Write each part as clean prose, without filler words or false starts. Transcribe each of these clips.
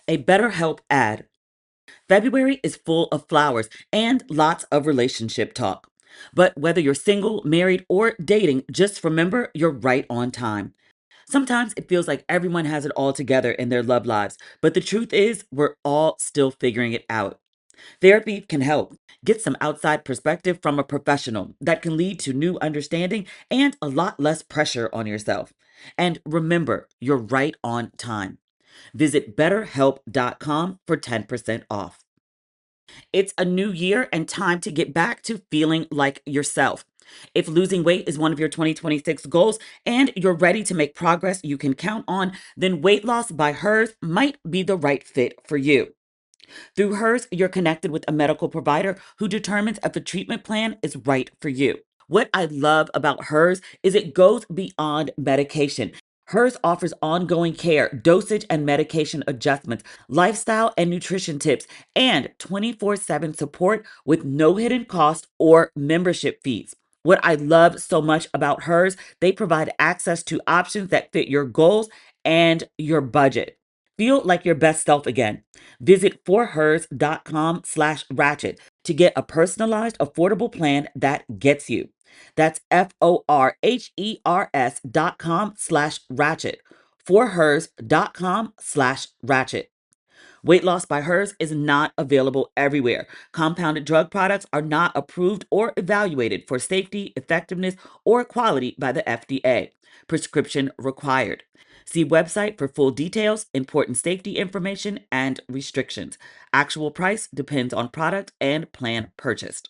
A BetterHelp ad. February is full of flowers and lots of relationship talk. But whether you're single, married, or dating, just remember you're right on time. Sometimes it feels like everyone has it all together in their love lives, but the truth is, we're all still figuring it out. Therapy can help. Get some outside perspective from a professional that can lead to new understanding and a lot less pressure on yourself. And remember, you're right on time. Visit betterhelp.com for 10% off. It's a new year and time to get back to feeling like yourself. If losing weight is one of your 2026 goals and you're ready to make progress you can count on, then Weight Loss by Hers might be the right fit for you. Through Hers, you're connected with a medical provider who determines if a treatment plan is right for you. What I love about Hers is it goes beyond medication. Hers offers ongoing care, dosage and medication adjustments, lifestyle and nutrition tips, and 24/7 support with no hidden cost or membership fees. What I love so much about Hers, they provide access to options that fit your goals and your budget. Feel like your best self again. Visit forhers.com/ratchet to get a personalized, affordable plan that gets you. That's forhers.com/ratchet. Forhers.com/ratchet. Weight Loss by Hers is not available everywhere. Compounded drug products are not approved or evaluated for safety, effectiveness, or quality by the FDA. Prescription required. See website for full details, important safety information, and restrictions. Actual price depends on product and plan purchased.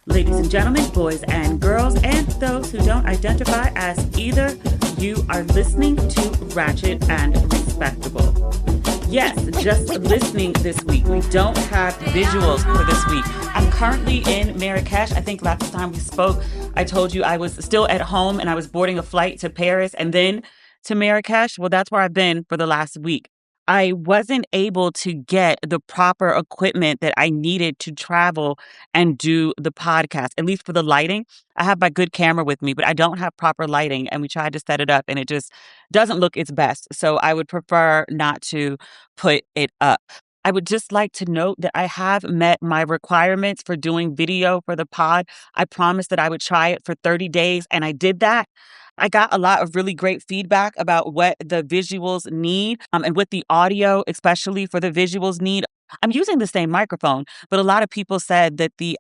Ladies and gentlemen, boys and girls, and those who don't identify as either, you are listening to Ratchet and Respectable. Yes, just listening this week. We don't have visuals for this week. I'm currently in Marrakesh. I think last time we spoke, I told you I was still at home and I was boarding a flight to Paris and then to Marrakesh. Well, that's where I've been for the last week. I wasn't able to get the proper equipment that I needed to travel and do the podcast, at least for the lighting. I have my good camera with me, but I don't have proper lighting. And we tried to set it up and it just doesn't look its best. So I would prefer not to put it up. I would just like to note that I have met my requirements for doing video for the pod. I promised that I would try it for 30 days, and I did that. I got a lot of really great feedback about what the visuals need and what the audio, especially for the visuals, need. I'm using the same microphone, but a lot of people said that the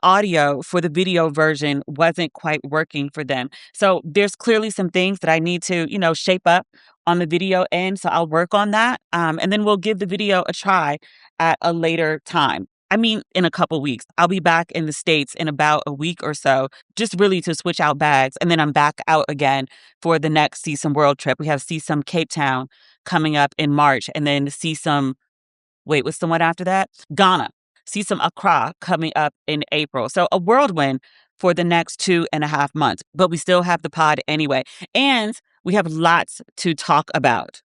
audio for the video version wasn't quite working for them. So there's clearly some things that I need to, shape up on the video end. So I'll work on that. And then we'll give the video a try at a later time. I mean, in a couple weeks. I'll be back in the States in about a week or so, just really to switch out bags. And then I'm back out again for the next See Some World trip. We have See Some Cape Town coming up in March, and then See Some, wait, what's the one after that? Ghana. See Some Accra coming up in April. So a whirlwind for the next 2.5 months, but we still have the pod anyway. And we have lots to talk about.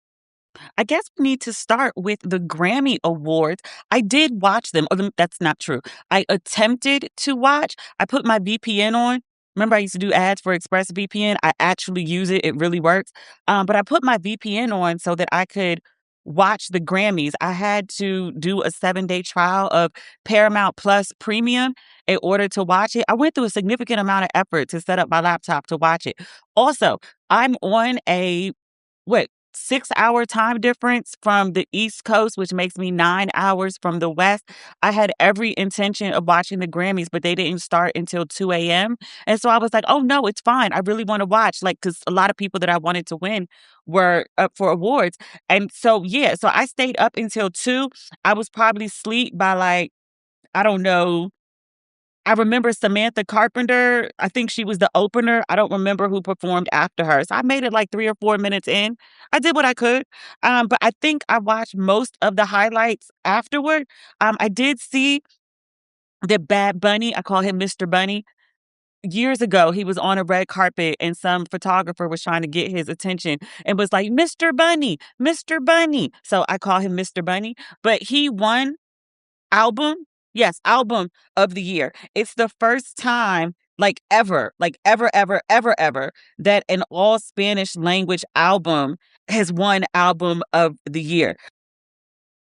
I guess we need to start with the Grammy Awards. I did watch them. Oh, that's not true. I attempted to watch. I put my VPN on. Remember, I used to do ads for ExpressVPN. I actually use it. It really works. But I put my VPN on so that I could watch the Grammys. I had to do a 7-day trial of Paramount Plus Premium in order to watch it. I went through a significant amount of effort to set up my laptop to watch it. Also, I'm on a, what, 6-hour time difference from the East Coast, which makes me 9 hours from the West. I had every intention of watching the Grammys, but they didn't start until 2 a.m. And so I was like, oh no, it's fine. I really want to watch, because a lot of people that I wanted to win were up for awards. And so, yeah, so I stayed up until 2. I was probably asleep by I don't know. I remember Samantha Carpenter. I think she was the opener. I don't remember who performed after her. So I made it 3 or 4 minutes in. I did what I could. But I think I watched most of the highlights afterward. I did see that Bad Bunny, I call him Mr. Bunny. Years ago, he was on a red carpet and some photographer was trying to get his attention and was like, Mr. Bunny, Mr. Bunny. So I call him Mr. Bunny. But he won album. Yes, album of the year. It's the first time ever, that an all Spanish language album has won album of the year.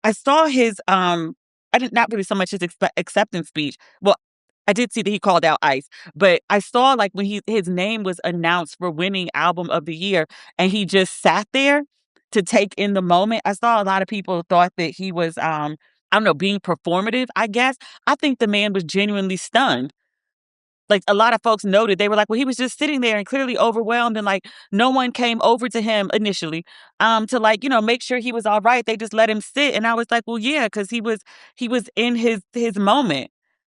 I saw his I did not really so much his acceptance speech. Well, I did see that he called out ICE, but I saw like when his name was announced for winning album of the year and he just sat there to take in the moment. I saw a lot of people thought that he was I don't know, being performative, I guess. I think the man was genuinely stunned. Like, a lot of folks noted, they were like, "Well, he was just sitting there and clearly overwhelmed, and, like, no one came over to him initially, to, like, make sure he was alright. They just let him sit." And I was like, "Well, yeah, because he was in his moment."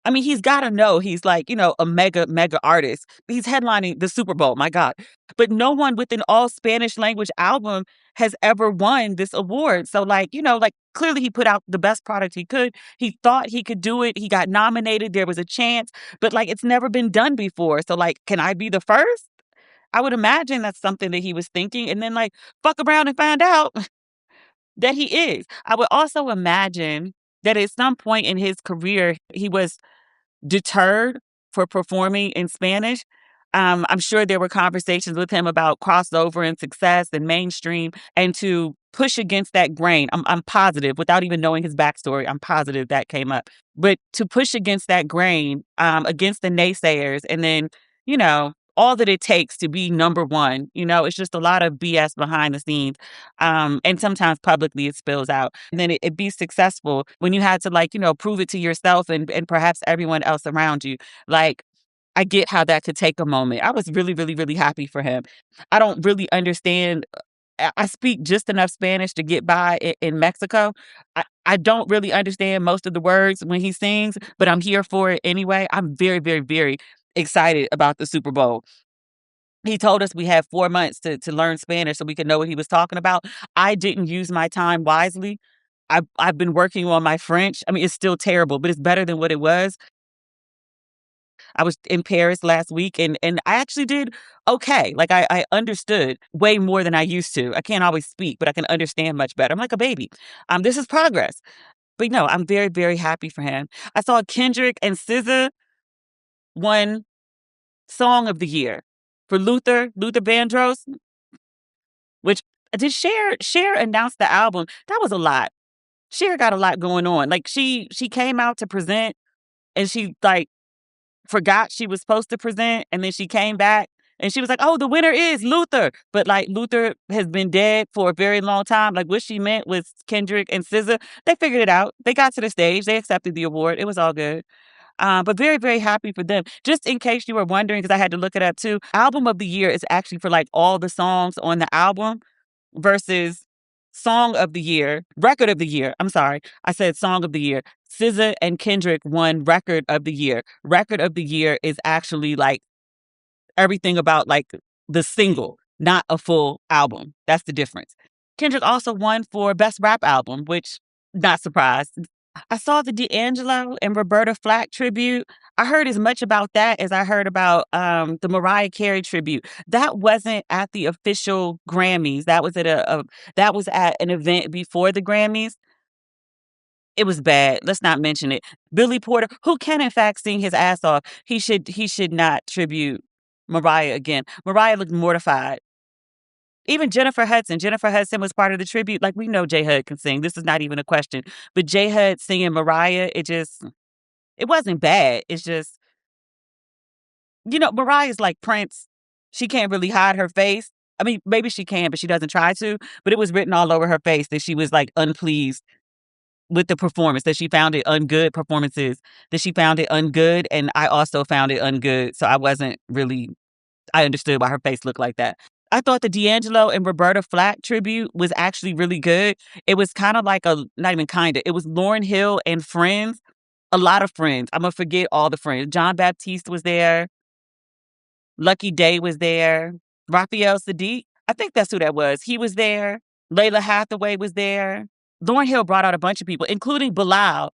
I mean, he's gotta know he's like, a mega, mega artist. He's headlining the Super Bowl, my God. But no one with an all Spanish language album has ever won this award. So, like, like, clearly he put out the best product he could. He thought he could do it. He got nominated. There was a chance, but, like, it's never been done before. So, like, can I be the first? I would imagine that's something that he was thinking, and then, like, fuck around and find out that he is. I would also imagine that at some point in his career, he was deterred for performing in Spanish. I'm sure there were conversations with him about crossover and success and mainstream, and to push against that grain. I'm positive, without even knowing his backstory, I'm positive that came up. But to push against that grain, against the naysayers, and then, all that it takes to be number one, it's just a lot of BS behind the scenes. And sometimes publicly it spills out. And then it be successful when you had to, like, prove it to yourself and perhaps everyone else around you. Like, I get how that could take a moment. I was really, really, really happy for him. I don't really understand. I speak just enough Spanish to get by in Mexico. I don't really understand most of the words when he sings, but I'm here for it anyway. I'm very, very, very excited about the Super Bowl. He told us we had 4 months to learn Spanish so we could know what he was talking about. I didn't use my time wisely. I've been working on my French. I mean, it's still terrible, but it's better than what it was. I was in Paris last week and I actually did okay. Like, I understood way more than I used to. I can't always speak, but I can understand much better. I'm like a baby. This is progress. But no, I'm very, very happy for him. I saw Kendrick and SZA won Song of the Year for Luther Vandross, which did Cher announce the album. That was a lot. Cher got a lot going on. Like, she came out to present and she, like, forgot she was supposed to present, and then she came back and she was like, "Oh, the winner is Luther." But, like, Luther has been dead for a very long time. Like, what she meant was Kendrick and SZA. They figured it out. They got to the stage. They accepted the award. It was all good. But very, very happy for them. Just in case you were wondering, because I had to look it up too, album of the year is actually for, like, all the songs on the album versus song of the year, record of the year. I'm sorry. I said song of the year. SZA and Kendrick won record of the year. Record of the year is actually, like, everything about, like, the single, not a full album. That's the difference. Kendrick also won for best rap album, which, not surprised. I saw the D'Angelo and Roberta Flack tribute. I heard as much about that as I heard about the Mariah Carey tribute. That wasn't at the official Grammys. That was at that was at an event before the Grammys. It was bad. Let's not mention it. Billy Porter, who can in fact sing his ass off, he should not tribute Mariah again. Mariah looked mortified. Even Jennifer Hudson. Jennifer Hudson was part of the tribute. Like, we know J Hud can sing. This is not even a question. But J Hud singing Mariah, it wasn't bad. It's just, Mariah's like Prince. She can't really hide her face. I mean, maybe she can, but she doesn't try to. But it was written all over her face that she was, like, unpleased with the performance, that she found it ungood performances, that she found it ungood. And I also found it ungood. So I understood why her face looked like that. I thought the D'Angelo and Roberta Flack tribute was actually really good. It was kind of like not even kind of, it was Lauryn Hill and friends, a lot of friends. I'm going to forget all the friends. John Baptiste was there. Lucky Day was there. Raphael Sadiq, I think that's who that was. He was there. Layla Hathaway was there. Lauryn Hill brought out a bunch of people, including Bilal,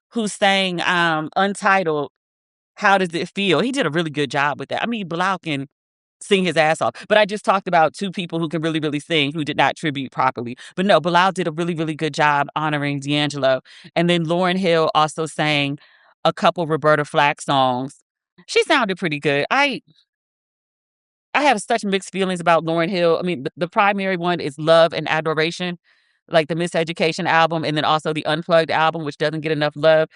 who sang Untitled, How Does It Feel? He did a really good job with that. I mean, Bilal can sing his ass off. But I just talked about two people who can really, really sing who did not tribute properly. But no, Bilal did a really, really good job honoring D'Angelo. And then Lauryn Hill also sang a couple Roberta Flack songs. She sounded pretty good. I have such mixed feelings about Lauryn Hill. I mean, the primary one is Love and Adoration, like the Miseducation album, and then also the Unplugged album, which doesn't get enough love.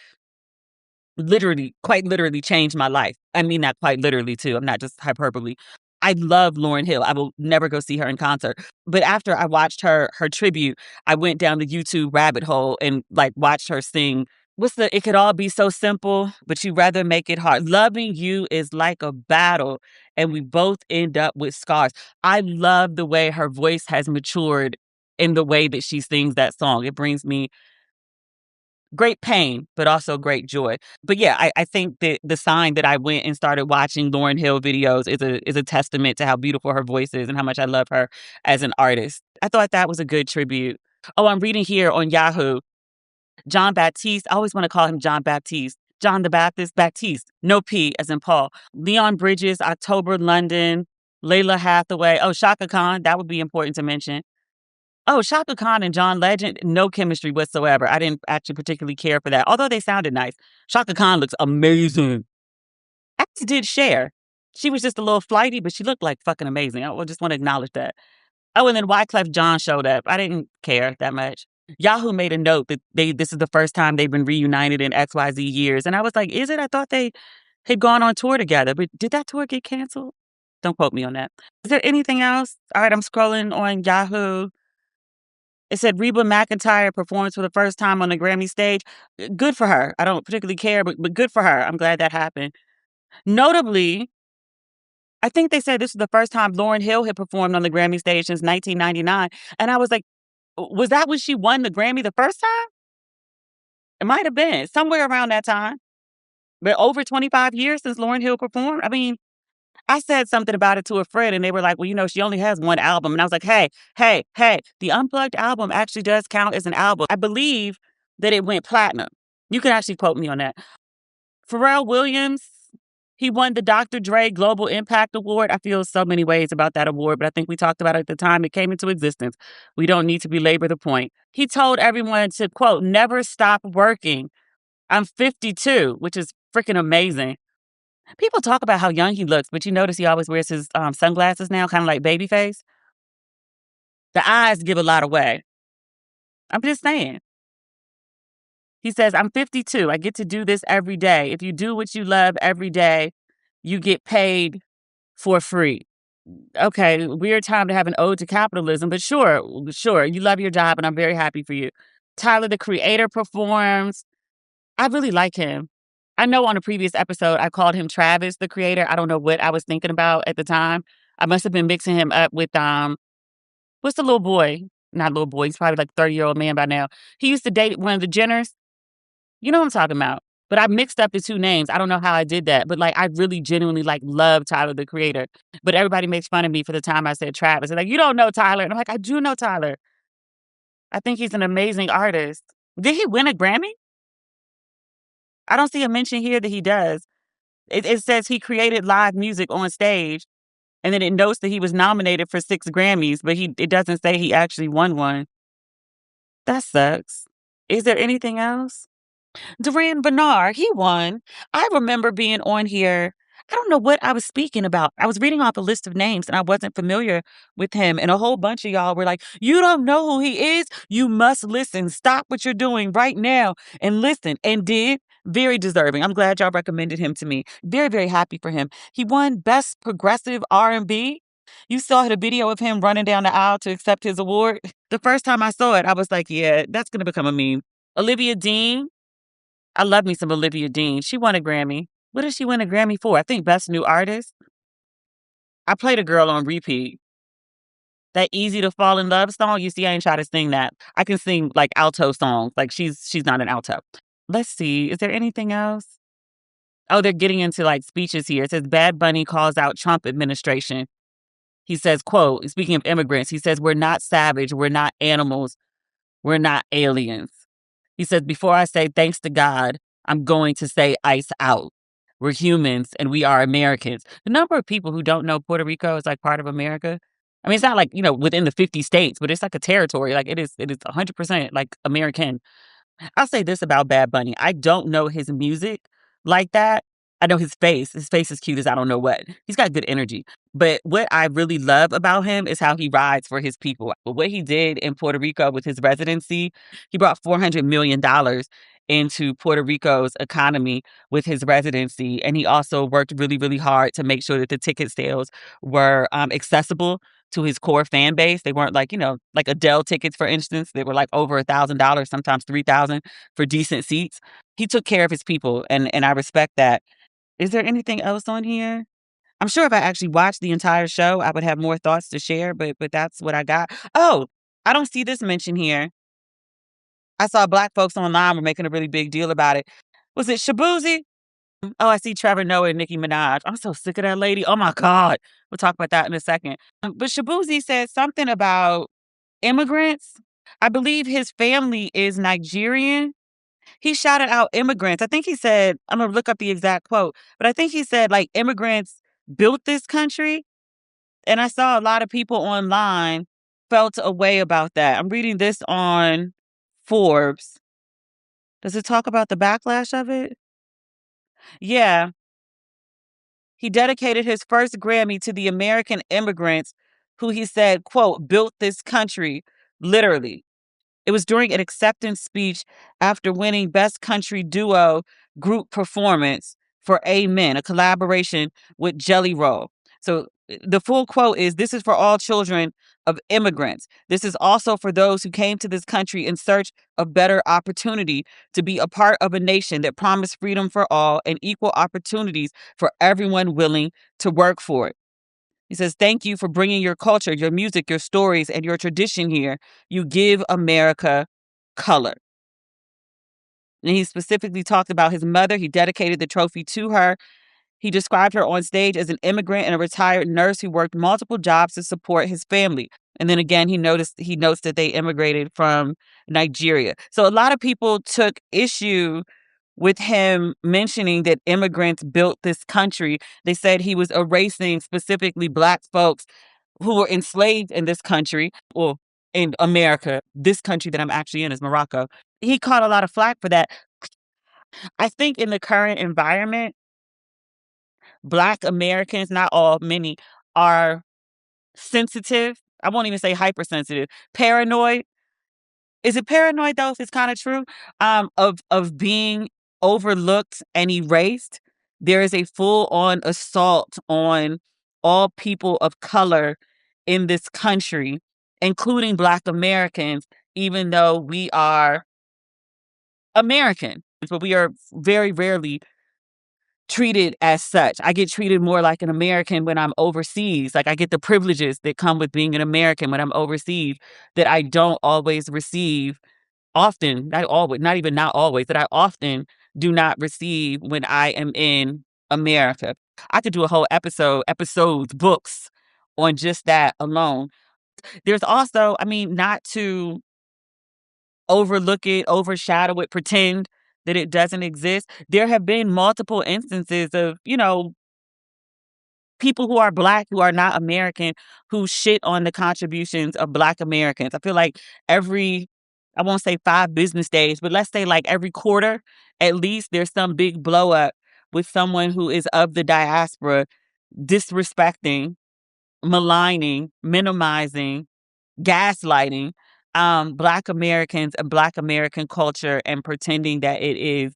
Literally, quite literally changed my life. I mean, not quite literally too. I'm not just hyperbole. I love Lauryn Hill. I will never go see her in concert. But after I watched her tribute, I went down the YouTube rabbit hole and like watched her sing. What's the it could all be so simple, but you rather make it hard. Loving you is like a battle, and we both end up with scars. I love the way her voice has matured in the way that she sings that song. It brings me great pain, but also great joy. But yeah, I think that the sign that I went and started watching Lauryn Hill videos is a testament to how beautiful her voice is and how much I love her as an artist. I thought that was a good tribute. Oh, I'm reading here on Yahoo. John Baptiste. I always want to call him John Baptiste. John the Baptist Baptiste. No P as in Paul. Leon Bridges, October, London. Layla Hathaway. Oh, Shaka Khan. That would be important to mention. Oh, Shaka Khan and John Legend, no chemistry whatsoever. I didn't actually particularly care for that, although they sounded nice. Shaka Khan looks amazing. As did Cher. She was just a little flighty, but she looked like fucking amazing. I just want to acknowledge that. Oh, and then Wyclef Jean showed up. I didn't care that much. Yahoo made a note that this is the first time they've been reunited in XYZ years. And I was like, is it? I thought they had gone on tour together, but did that tour get canceled? Don't quote me on that. Is there anything else? All right, I'm scrolling on Yahoo. It said Reba McEntire performs for the first time on the Grammy stage. Good for her. I don't particularly care, but good for her. I'm glad that happened. Notably, I think they said this was the first time Lauryn Hill had performed on the Grammy stage since 1999. And I was like, was that when she won the Grammy the first time? It might have been somewhere around that time. But over 25 years since Lauryn Hill performed. I mean, I said something about it to a friend and they were like, well, she only has one album. And I was like, hey, the Unplugged album actually does count as an album. I believe that it went platinum. You can actually quote me on that. Pharrell Williams, he won the Dr. Dre Global Impact Award. I feel so many ways about that award, but I think we talked about it at the time it came into existence. We don't need to belabor the point. He told everyone to, quote, never stop working. I'm 52, which is freaking amazing. People talk about how young he looks, but you notice he always wears his sunglasses now, kind of like Babyface. The eyes give a lot away. I'm just saying. He says, I'm 52. I get to do this every day. If you do what you love every day, you get paid for free. Okay, weird time to have an ode to capitalism, but sure. You love your job, and I'm very happy for you. Tyler, the Creator, performs. I really like him. I know on a previous episode, I called him Travis, the Creator. I don't know what I was thinking about at the time. I must have been mixing him up with, what's the little boy? Not little boy. He's probably like a 30-year-old man by now. He used to date one of the Jenners. You know what I'm talking about. But I mixed up the two names. I don't know how I did that. But like, I really genuinely like love Tyler, the Creator. But everybody makes fun of me for the time I said Travis. They're like, you don't know Tyler. And I'm like, I do know Tyler. I think he's an amazing artist. Did he win a Grammy? I don't see a mention here that he does. It says he created live music on stage, and then it notes that he was nominated for 6 Grammys, but it doesn't say he actually won one. That sucks. Is there anything else? Duran Bernard, he won. I remember being on here. I don't know what I was speaking about. I was reading off a list of names and I wasn't familiar with him. And a whole bunch of y'all were like, you don't know who he is? You must listen. Stop what you're doing right now and listen. And did. Very deserving. I'm glad y'all recommended him to me. Very, very happy for him. He won Best Progressive R&B. You saw the video of him running down the aisle to accept his award. The first time I saw it, I was like, yeah, that's going to become a meme. Olivia Dean. I love me some Olivia Dean. She won a Grammy. What did she win a Grammy for? I think Best New Artist. I played a girl on repeat. That Easy to Fall in Love song. You see, I ain't try to sing that. I can sing like alto songs. Like she's not an alto. Let's see. Is there anything else? Oh, they're getting into like speeches here. It says Bad Bunny calls out Trump administration. He says, quote, speaking of immigrants, he says, we're not savage. We're not animals. We're not aliens. He says, before I say thanks to God, I'm going to say ice out. We're humans and we are Americans. The number of people who don't know Puerto Rico is like part of America. I mean, it's not like, within the 50 states, but it's like a territory. Like it is 100% like American. I'll say this about Bad Bunny. I don't know his music like that. I know his face is cute as I don't know what. He's got good energy. But what I really love about him is how he rides for his people. What he did in Puerto Rico with his residency, he brought $400 million into Puerto Rico's economy with his residency. And he also worked really, really hard to make sure that the ticket sales were accessible to his core fan base. They weren't like, like Adele tickets, for instance. They were like over $1,000, sometimes 3,000 for decent seats. He took care of his people, and I respect that. Is there anything else on here? I'm sure if I actually watched the entire show, I would have more thoughts to share, but that's what I got. Oh, I don't see this mention here. I saw Black folks online were making a really big deal about it. Was it Shaboozey? Oh, I see Trevor Noah and Nikki Minaj. I'm so sick of that lady. Oh my God. We'll talk about that in a second. But Shaboozey said something about immigrants. I believe his family is Nigerian. He shouted out immigrants. I think he said, I'm going to look up the exact quote, but I think he said, like, immigrants built this country. And I saw a lot of people online felt a way about that. I'm reading this on Forbes. Does it talk about the backlash of it? Yeah. He dedicated his first Grammy to the American immigrants who he said, quote, built this country, literally. It was during an acceptance speech after winning Best Country Duo Group Performance for Amen, a collaboration with Jelly Roll. So the full quote is, "This is for all children of immigrants. This is also for those who came to this country in search of better opportunity to be a part of a nation that promised freedom for all and equal opportunities for everyone willing to work for it." He says, "Thank you for bringing your culture, your music, your stories, and your tradition here. You give America color." And he specifically talked about his mother. He dedicated the trophy to her. He described her on stage as an immigrant and a retired nurse who worked multiple jobs to support his family. And then again, he notes that they immigrated from Nigeria. So a lot of people took issue with him mentioning that immigrants built this country. They said he was erasing specifically Black folks who were enslaved in this country, or in America. This country that I'm actually in is Morocco. He caught a lot of flack for that. I think in the current environment, Black Americans, not all, many, are sensitive. I won't even say hypersensitive, paranoid. Is it paranoid though, if it's kind of true? Of being overlooked and erased. There is a full-on assault on all people of color in this country, including Black Americans, even though we are American, but we are very rarely treated as such. I get treated more like an American when I'm overseas. Like, I get the privileges that come with being an American when I'm overseas that I don't always receive often, not always, not even not always, that I often do not receive when I am in America. I could do a whole episodes, books on just that alone. There's also, I mean, not to overlook it, overshadow it, pretend that it doesn't exist. There have been multiple instances of, people who are Black, who are not American, who shit on the contributions of Black Americans. I feel like I won't say 5 business days, but let's say like every quarter, at least there's some big blow up with someone who is of the diaspora disrespecting, maligning, minimizing, gaslighting Black Americans and Black American culture and pretending that it is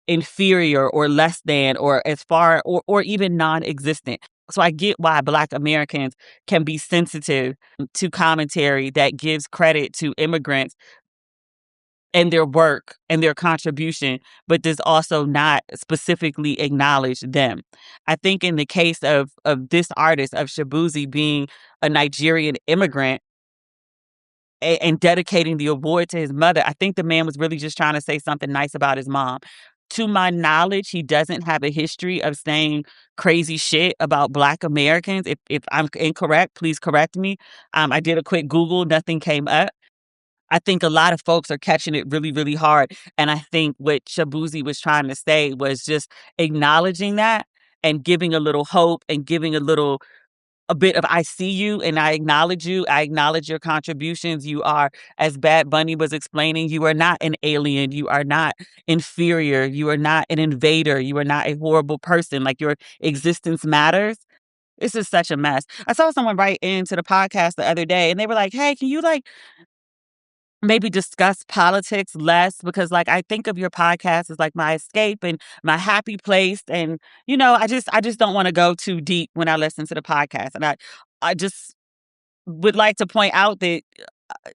inferior or less than or as far or even non-existent. So I get why Black Americans can be sensitive to commentary that gives credit to immigrants and their work and their contribution, but does also not specifically acknowledge them. I think in the case of this artist, of Shaboozey being a Nigerian immigrant, and dedicating the award to his mother, I think the man was really just trying to say something nice about his mom. To my knowledge, he doesn't have a history of saying crazy shit about Black Americans. If I'm incorrect, please correct me. I did a quick Google, nothing came up. I think a lot of folks are catching it really, really hard. And I think what Shaboozey was trying to say was just acknowledging that and giving a little hope and giving a little a bit of I see you and I acknowledge you. I acknowledge your contributions. You are, as Bad Bunny was explaining, you are not an alien. You are not inferior. You are not an invader. You are not a horrible person. Like your existence matters. This is such a mess. I saw someone write into the podcast the other day and they were like, hey, can you like maybe discuss politics less? Because like I think of your podcast as like my escape and my happy place. And, I just don't want to go too deep when I listen to the podcast. And I just would like to point out that uh,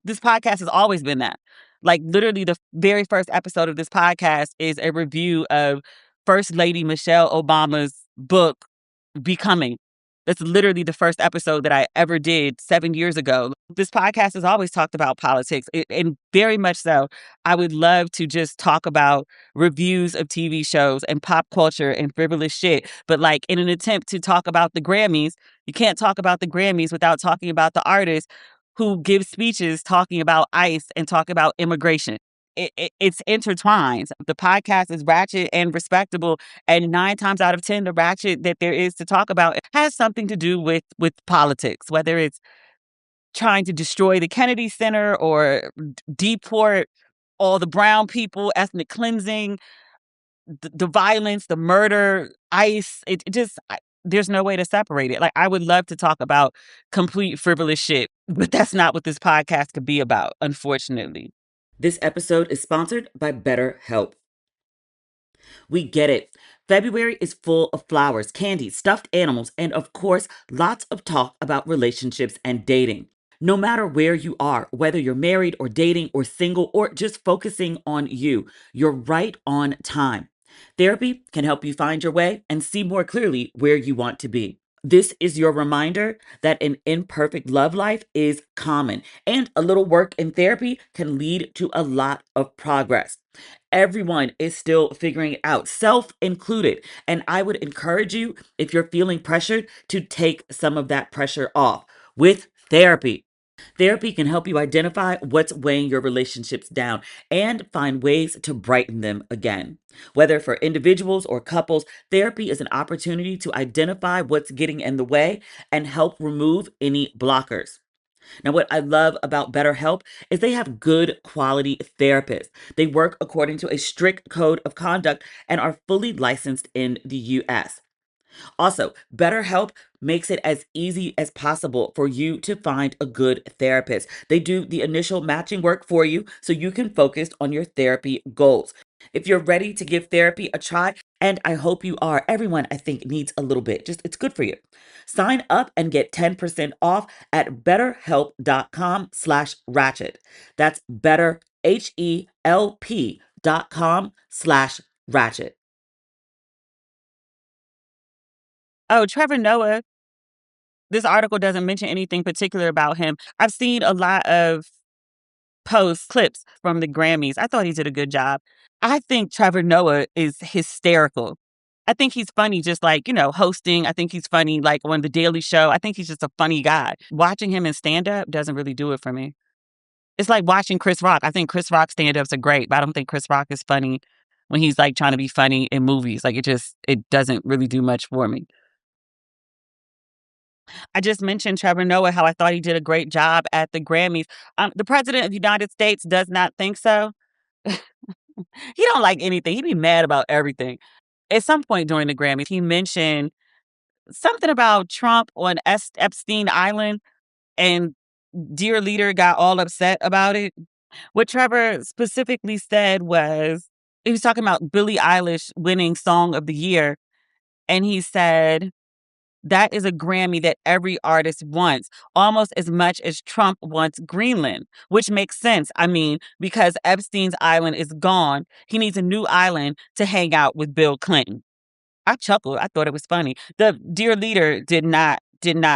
this podcast has always been that. Like literally the very first episode of this podcast is a review of First Lady Michelle Obama's book, Becoming. That's literally the first episode that I ever did 7 years ago. This podcast has always talked about politics, and very much so. I would love to just talk about reviews of TV shows and pop culture and frivolous shit. But like in an attempt to talk about the Grammys, you can't talk about the Grammys without talking about the artists who give speeches talking about ICE and talk about immigration. It's intertwined. The podcast is ratchet and respectable, and 9 times out of 10, the ratchet that there is to talk about has something to do with politics, whether it's trying to destroy the Kennedy Center or deport all the brown people, ethnic cleansing, the violence, the murder, ICE. There's no way to separate it. Like I would love to talk about complete frivolous shit, but that's not what this podcast could be about, unfortunately. This episode is sponsored by BetterHelp. We get it. February is full of flowers, candy, stuffed animals, and of course, lots of talk about relationships and dating. No matter where you are, whether you're married or dating or single or just focusing on you, you're right on time. Therapy can help you find your way and see more clearly where you want to be. This is your reminder that an imperfect love life is common, and a little work in therapy can lead to a lot of progress. Everyone is still figuring it out, self included. And I would encourage you, if you're feeling pressured, to take some of that pressure off with therapy. Therapy can help you identify what's weighing your relationships down and find ways to brighten them again. Whether for individuals or couples, therapy is an opportunity to identify what's getting in the way and help remove any blockers. Now, what I love about BetterHelp is they have good quality therapists. They work according to a strict code of conduct and are fully licensed in the US. Also, BetterHelp makes it as easy as possible for you to find a good therapist. They do the initial matching work for you so you can focus on your therapy goals. If you're ready to give therapy a try, and I hope you are, everyone I think needs a little bit. Just it's good for you. Sign up and get 10% off at betterhelp.com/ratchet. That's betterhelp.com/ratchet. Oh, Trevor Noah, this article doesn't mention anything particular about him. I've seen a lot of posts, clips from the Grammys. I thought he did a good job. I think Trevor Noah is hysterical. I think he's funny, just like, hosting. I think he's funny, like on The Daily Show. I think he's just a funny guy. Watching him in stand up doesn't really do it for me. It's like watching Chris Rock. I think Chris Rock stand ups are great, but I don't think Chris Rock is funny when he's like trying to be funny in movies. Like it doesn't really do much for me. I just mentioned Trevor Noah, how I thought he did a great job at the Grammys. The president of the United States does not think so. He don't like anything. He be mad about everything. At some point during the Grammys, he mentioned something about Trump on Epstein Island, and dear leader got all upset about it. What Trevor specifically said was, he was talking about Billie Eilish winning Song of the Year, and he said, that is a Grammy that every artist wants, almost as much as Trump wants Greenland, which makes sense. I mean, because Epstein's island is gone, he needs a new island to hang out with Bill Clinton. I chuckled. I thought it was funny. The dear leader did not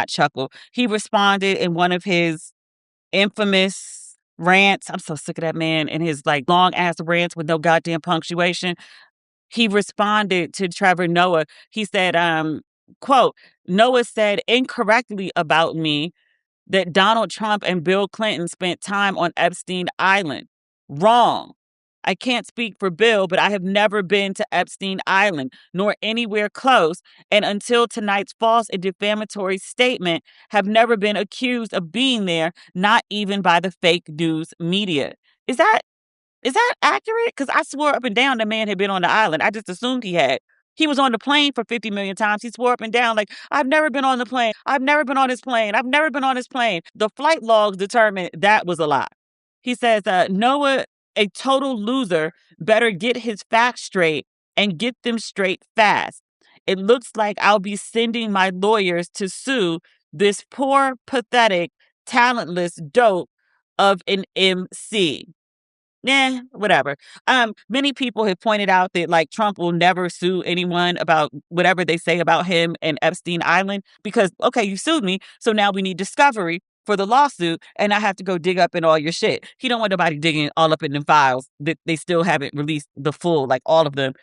chuckle. He responded in one of his infamous rants. I'm so sick of that man and his like long ass rants with no goddamn punctuation. He responded to Trevor Noah. He said, quote, Noah said incorrectly about me that Donald Trump and Bill Clinton spent time on Epstein Island. Wrong. I can't speak for Bill, but I have never been to Epstein Island, nor anywhere close, and until tonight's false and defamatory statement, have never been accused of being there, not even by the fake news media. Is that is that accurate? Because I swore up and down the man had been on the island. I just assumed he had. He was on the plane for 50 million times. He swore up and down, like, I've never been on the plane. I've never been on this plane. I've never been on this plane. The flight logs determined that was a lie. He says, Noah, a total loser, better get his facts straight and get them straight fast. It looks like I'll be sending my lawyers to sue this poor, pathetic, talentless dope of an MC. Yeah, whatever. Many people have pointed out that like Trump will never sue anyone about whatever they say about him and Epstein Island because okay, you sued me, so now we need discovery for the lawsuit, and I have to go dig up in all your shit. He don't want nobody digging all up in the files that they still haven't released the full, like all of them,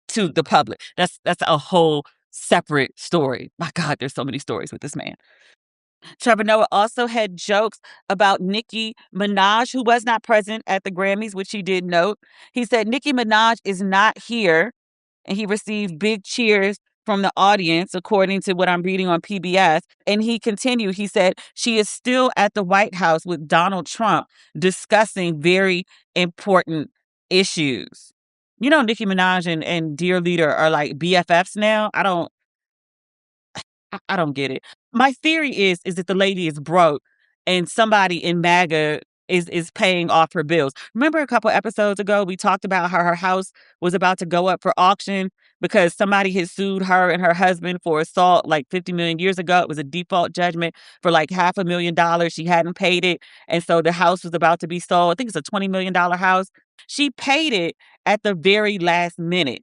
to the public. That's a whole separate story. My God, there's so many stories with this man. Trevor Noah also had jokes about Nicki Minaj, who was not present at the Grammys, which he did note. He said Nicki Minaj is not here, and he received big cheers from the audience, according to what I'm reading on PBS. And he continued, he said, she is still at the White House with Donald Trump discussing very important issues. You know, Nicki Minaj and Dear Leader are like BFFs now. I don't get it. My theory is that the lady is broke and somebody in MAGA is paying off her bills. Remember a couple episodes ago we talked about how her house was about to go up for auction because somebody had sued her and her husband for assault like 50 million years ago. It was a default judgment for like $500,000. She hadn't paid it. And so the house was about to be sold. I think it's a $20 million house. She paid it at the very last minute.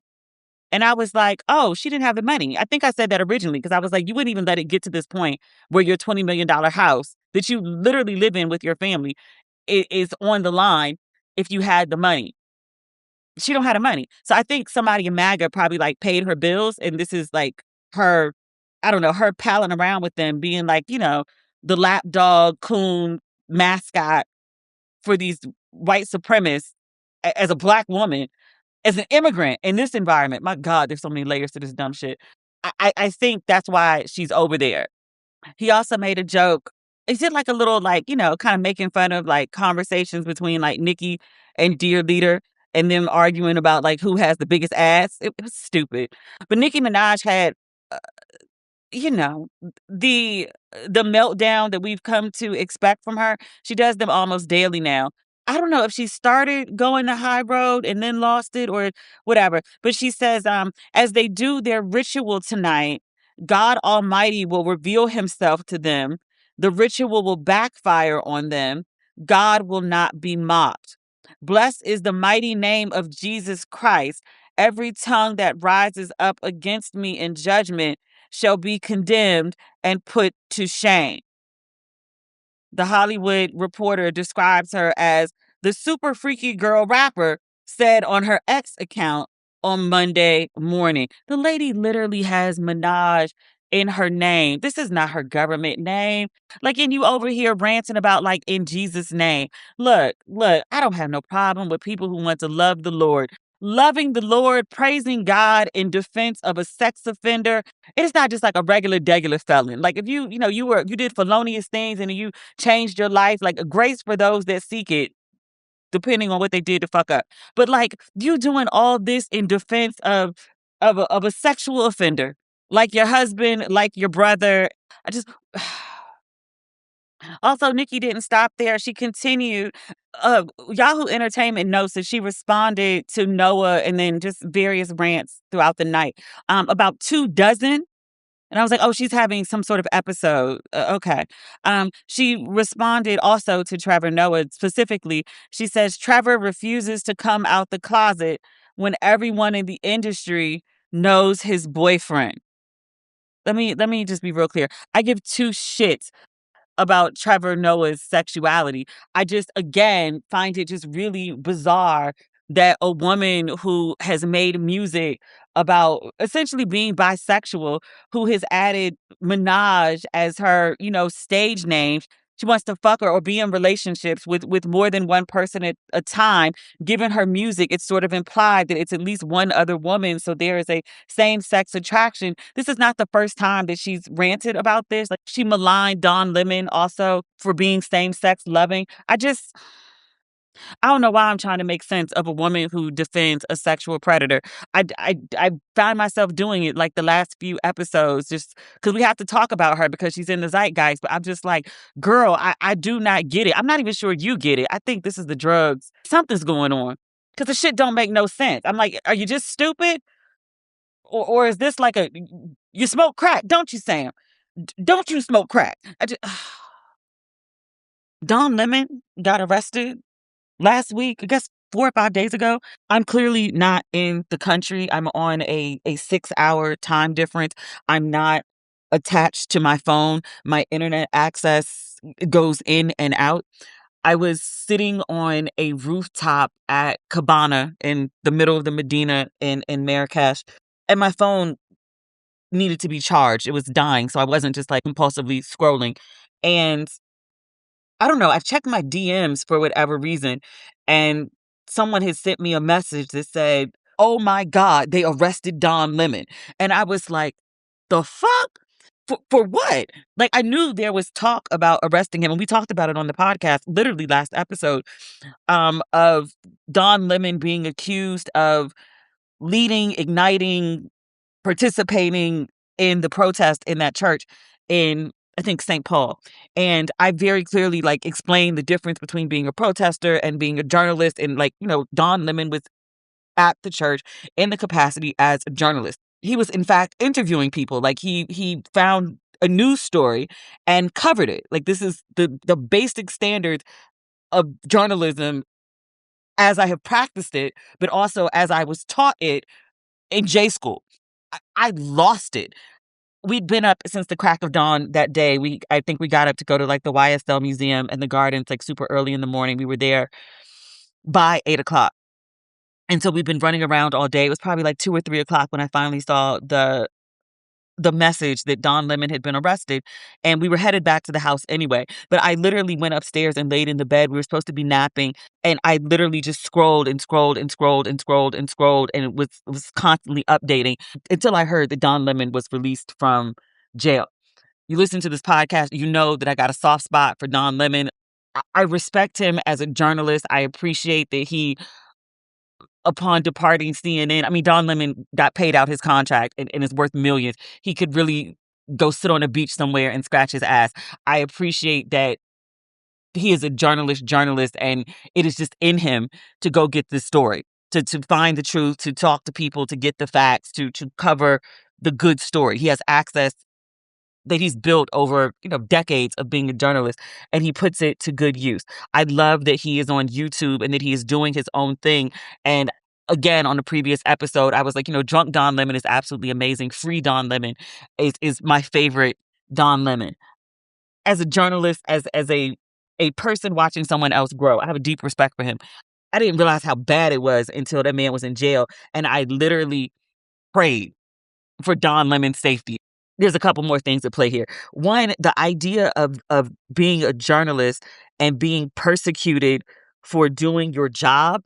And I was like, oh, she didn't have the money. I think I said that originally because I was like, you wouldn't even let it get to this point where your $20 million house that you literally live in with your family is on the line if you had the money. She don't have the money. So I think somebody in MAGA probably like paid her bills. And this is like her, I don't know, her palling around with them being like, you know, the lapdog coon mascot for these white supremacists as a Black woman as an immigrant in this environment. My God, there's so many layers to this dumb shit. I think that's why she's over there. He also made a joke. He did like a little like, you know, kind of making fun of like conversations between like Nicki and Dear Leader and them arguing about like who has the biggest ass. It was stupid. But Nicki Minaj had you know, the meltdown that we've come to expect from her. She does them almost daily now. I don't know if she started going the high road and then lost it or whatever, but she says, as they do their ritual tonight, God Almighty will reveal himself to them. The ritual will backfire on them. God will not be mocked. Blessed is the mighty name of Jesus Christ. Every tongue that rises up against me in judgment shall be condemned and put to shame. The Hollywood Reporter describes her as the super freaky girl rapper said on her X account on Monday morning. The lady literally has Minaj in her name. This is not her government name. Like, and you over here ranting about like in Jesus' name. Look, I don't have no problem with people who want to love the Lord. Loving the Lord, praising God in defense of a sex offender. It's not just like a regular felon. Like if you did felonious things and you changed your life, like grace for those that seek it, depending on what they did to fuck up. But like you doing all this in defense of a sexual offender, like your husband, like your brother. I just Also, Nikki didn't stop there. She continued. Yahoo Entertainment notes that she responded to Noah and then just various rants throughout the night. About 24. And I was like, oh, she's having some sort of episode. Okay. She responded also to Trevor Noah specifically. She says, Trevor refuses to come out the closet when everyone in the industry knows his boyfriend. Let me just be real clear. I give two shits about Trevor Noah's sexuality. I just, again, find it just really bizarre that a woman who has made music about essentially being bisexual, who has added Minaj as her, stage name, She wants to fuck her or be in relationships with more than one person at a time. Given her music, it's sort of implied that it's at least one other woman. So there is a same-sex attraction. This is not the first time that she's ranted about this. Like, she maligned Don Lemon also for being same-sex loving. I don't know why I'm trying to make sense of a woman who defends a sexual predator. I find myself doing it like the last few episodes just because we have to talk about her because she's in the zeitgeist. But I'm just like, girl, I do not get it. I'm not even sure you get it. I think this is the drugs. Something's going on because the shit don't make no sense. I'm like, are you just stupid? Or is this like you smoke crack, don't you, Sam? Don't you smoke crack? Don Lemon got arrested last week, I guess 4 or 5 days ago. I'm clearly not in the country. I'm on a 6-hour time difference. I'm not attached to my phone. My internet access goes in and out. I was sitting on a rooftop at Cabana in the middle of the Medina in Marrakesh, and my phone needed to be charged. It was dying, so I wasn't just like compulsively scrolling. And I don't know, I checked my DMs for whatever reason, and someone had sent me a message that said, "Oh my God, they arrested Don Lemon." And I was like, the fuck? For what? Like, I knew there was talk about arresting him, and we talked about it on the podcast, literally last episode, of Don Lemon being accused of leading, igniting, participating in the protest in that church in, I think, St. Paul. And I very clearly like explained the difference between being a protester and being a journalist. And like, Don Lemon was at the church in the capacity as a journalist. He was in fact interviewing people. Like, he found a news story and covered it. Like, this is the basic standards of journalism as I have practiced it, but also as I was taught it in J school. I lost it. We'd been up since the crack of dawn that day. I think we got up to go to like the YSL Museum and the gardens like super early in the morning. We were there by 8 o'clock. And so we've been running around all day. It was probably like 2 or 3 o'clock when I finally saw the message that Don Lemon had been arrested, and we were headed back to the house anyway. But I literally went upstairs and laid in the bed. We were supposed to be napping, and I literally just scrolled and scrolled and scrolled and scrolled and scrolled, and it was constantly updating until I heard that Don Lemon was released from jail. You listen to this podcast, you know that I got a soft spot for Don Lemon. I respect him as a journalist. I appreciate that he, upon departing CNN, I mean, Don Lemon got paid out his contract and is worth millions. He could really go sit on a beach somewhere and scratch his ass. I appreciate that he is a journalist, and it is just in him to go get this story, to find the truth, to talk to people, to get the facts, to cover the good story. He has access that he's built over, decades of being a journalist, and he puts it to good use. I love that he is on YouTube and that he is doing his own thing. And again, on the previous episode, I was like, Drunk Don Lemon is absolutely amazing. Free Don Lemon is my favorite Don Lemon. As a journalist, as a person watching someone else grow, I have a deep respect for him. I didn't realize how bad it was until that man was in jail, and I literally prayed for Don Lemon's safety. There's a couple more things at play here. One, the idea of being a journalist and being persecuted for doing your job,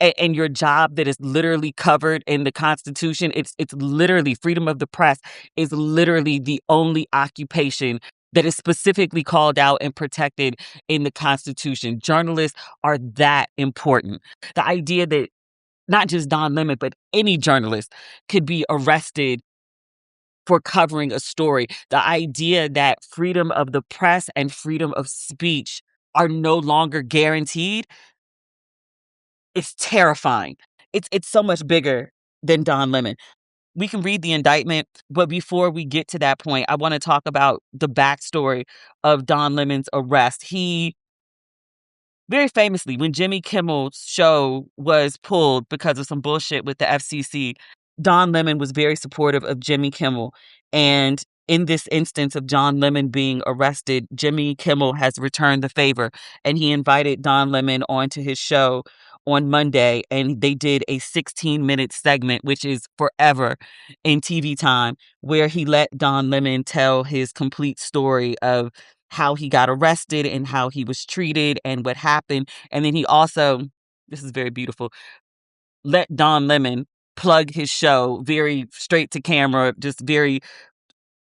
and your job that is literally covered in the Constitution. It's literally, freedom of the press is literally the only occupation that is specifically called out and protected in the Constitution. Journalists are that important. The idea that not just Don Lemon, but any journalist could be arrested for covering a story. The idea that freedom of the press and freedom of speech are no longer guaranteed, it's terrifying. It's so much bigger than Don Lemon. We can read the indictment, but before we get to that point, I want to talk about the backstory of Don Lemon's arrest. He very famously, when Jimmy Kimmel's show was pulled because of some bullshit with the FCC, Don Lemon was very supportive of Jimmy Kimmel. And in this instance of Don Lemon being arrested, Jimmy Kimmel has returned the favor, and he invited Don Lemon onto his show on Monday, and they did a 16-minute segment, which is forever in TV time, where he let Don Lemon tell his complete story of how he got arrested and how he was treated and what happened. And then he also, this is very beautiful, let Don Lemon plug his show very straight to camera, just very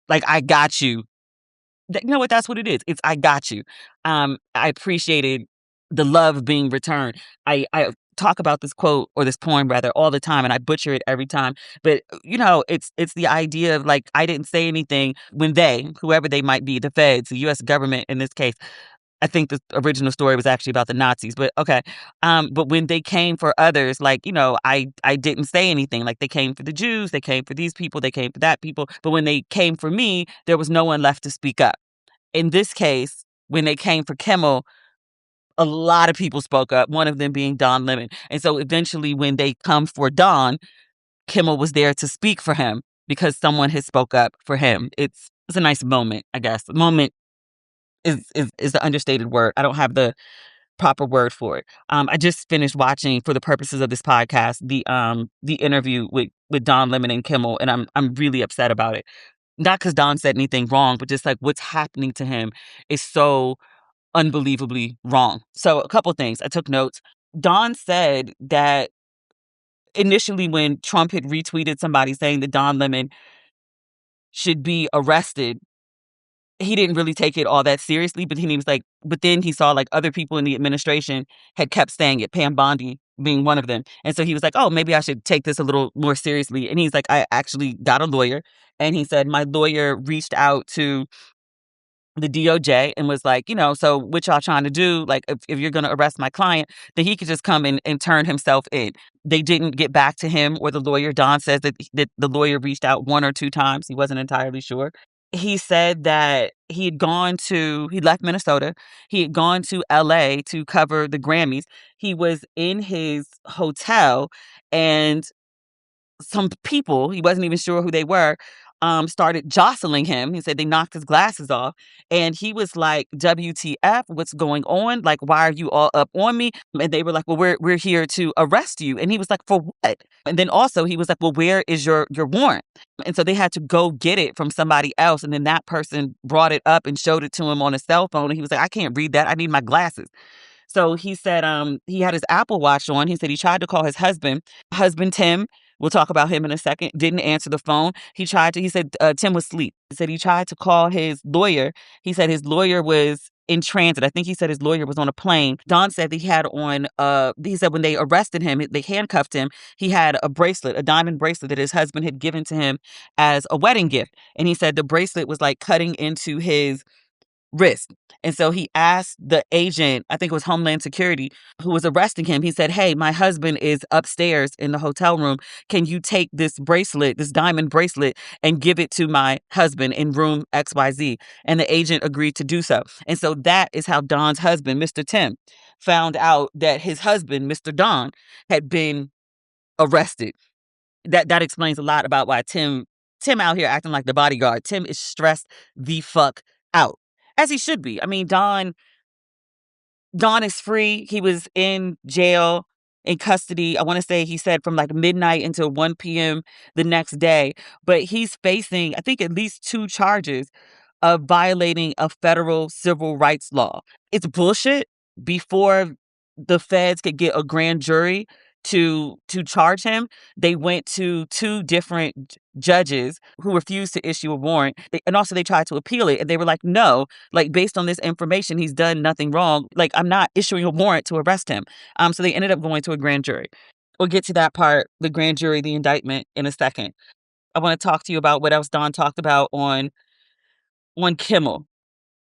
like, I got you. You know what? That's what it is. It's I got you. I appreciated the love being returned. I talk about this quote or this poem rather all the time, and I butcher it every time. But it's the idea of like I didn't say anything when they, whoever they might be, the feds, the U.S. government in this case. I think the original story was actually about the Nazis, but okay. But when they came for others, like, I didn't say anything. Like they came for the Jews, they came for these people, they came for that people. But when they came for me, there was no one left to speak up. In this case, when they came for Kimmel, a lot of people spoke up, one of them being Don Lemon. And so eventually when they come for Don, Kimmel was there to speak for him because someone had spoke up for him. It's a nice moment, I guess. Moment is the understated word. I don't have the proper word for it. I just finished watching, for the purposes of this podcast, the interview with Don Lemon and Kimmel, and I'm really upset about it. Not because Don said anything wrong, but just like what's happening to him is so unbelievably wrong. So a couple things. I took notes. Don said that initially when Trump had retweeted somebody saying that Don Lemon should be arrested, he didn't really take it all that seriously, but he was like, but then he saw like other people in the administration had kept saying it, Pam Bondi being one of them. And so he was like, oh, maybe I should take this a little more seriously. And he's like, I actually got a lawyer. And he said, my lawyer reached out to the DOJ and was like, so what y'all trying to do? Like, if you're going to arrest my client, then he could just come in and turn himself in. They didn't get back to him or the lawyer. Don says that the lawyer reached out 1 or 2 times. He wasn't entirely sure. He said that he left Minnesota. He had gone to LA to cover the Grammys. He was in his hotel and some people, he wasn't even sure who they were, started jostling him. He said they knocked his glasses off. And he was like, WTF, what's going on? Like, why are you all up on me? And they were like, well, we're here to arrest you. And he was like, for what? And then also he was like, well, where is your warrant? And so they had to go get it from somebody else. And then that person brought it up and showed it to him on a cell phone. And he was like, I can't read that. I need my glasses. So he said he had his Apple Watch on. He said he tried to call his husband Tim. We'll talk about him in a second. Didn't answer the phone. He said Tim was asleep. He said he tried to call his lawyer. He said his lawyer was in transit. I think he said his lawyer was on a plane. Don said that he had on, he said when they arrested him, they handcuffed him. He had a bracelet, a diamond bracelet that his husband had given to him as a wedding gift. And he said the bracelet was like cutting into his wrist. And so he asked the agent, I think it was Homeland Security, who was arresting him. He said, hey, my husband is upstairs in the hotel room. Can you take this bracelet, this diamond bracelet, and give it to my husband in room XYZ? And the agent agreed to do so. And so that is how Don's husband, Mr. Tim, found out that his husband, Mr. Don, had been arrested. That explains a lot about why Tim out here acting like the bodyguard. Tim is stressed the fuck out. As he should be. I mean, Don is free. He was in jail, in custody. I want to say he said from like midnight until 1 p.m. the next day. But he's facing, I think, at least 2 charges of violating a federal civil rights law. It's bullshit. Before the feds could get a grand jury to charge him, they went to 2 different judges who refused to issue a warrant. And also they tried to appeal it. And they were like, no, like based on this information, he's done nothing wrong. Like I'm not issuing a warrant to arrest him. So they ended up going to a grand jury. We'll get to that part, the grand jury, the indictment in a second. I want to talk to you about what else Don talked about on Kimmel.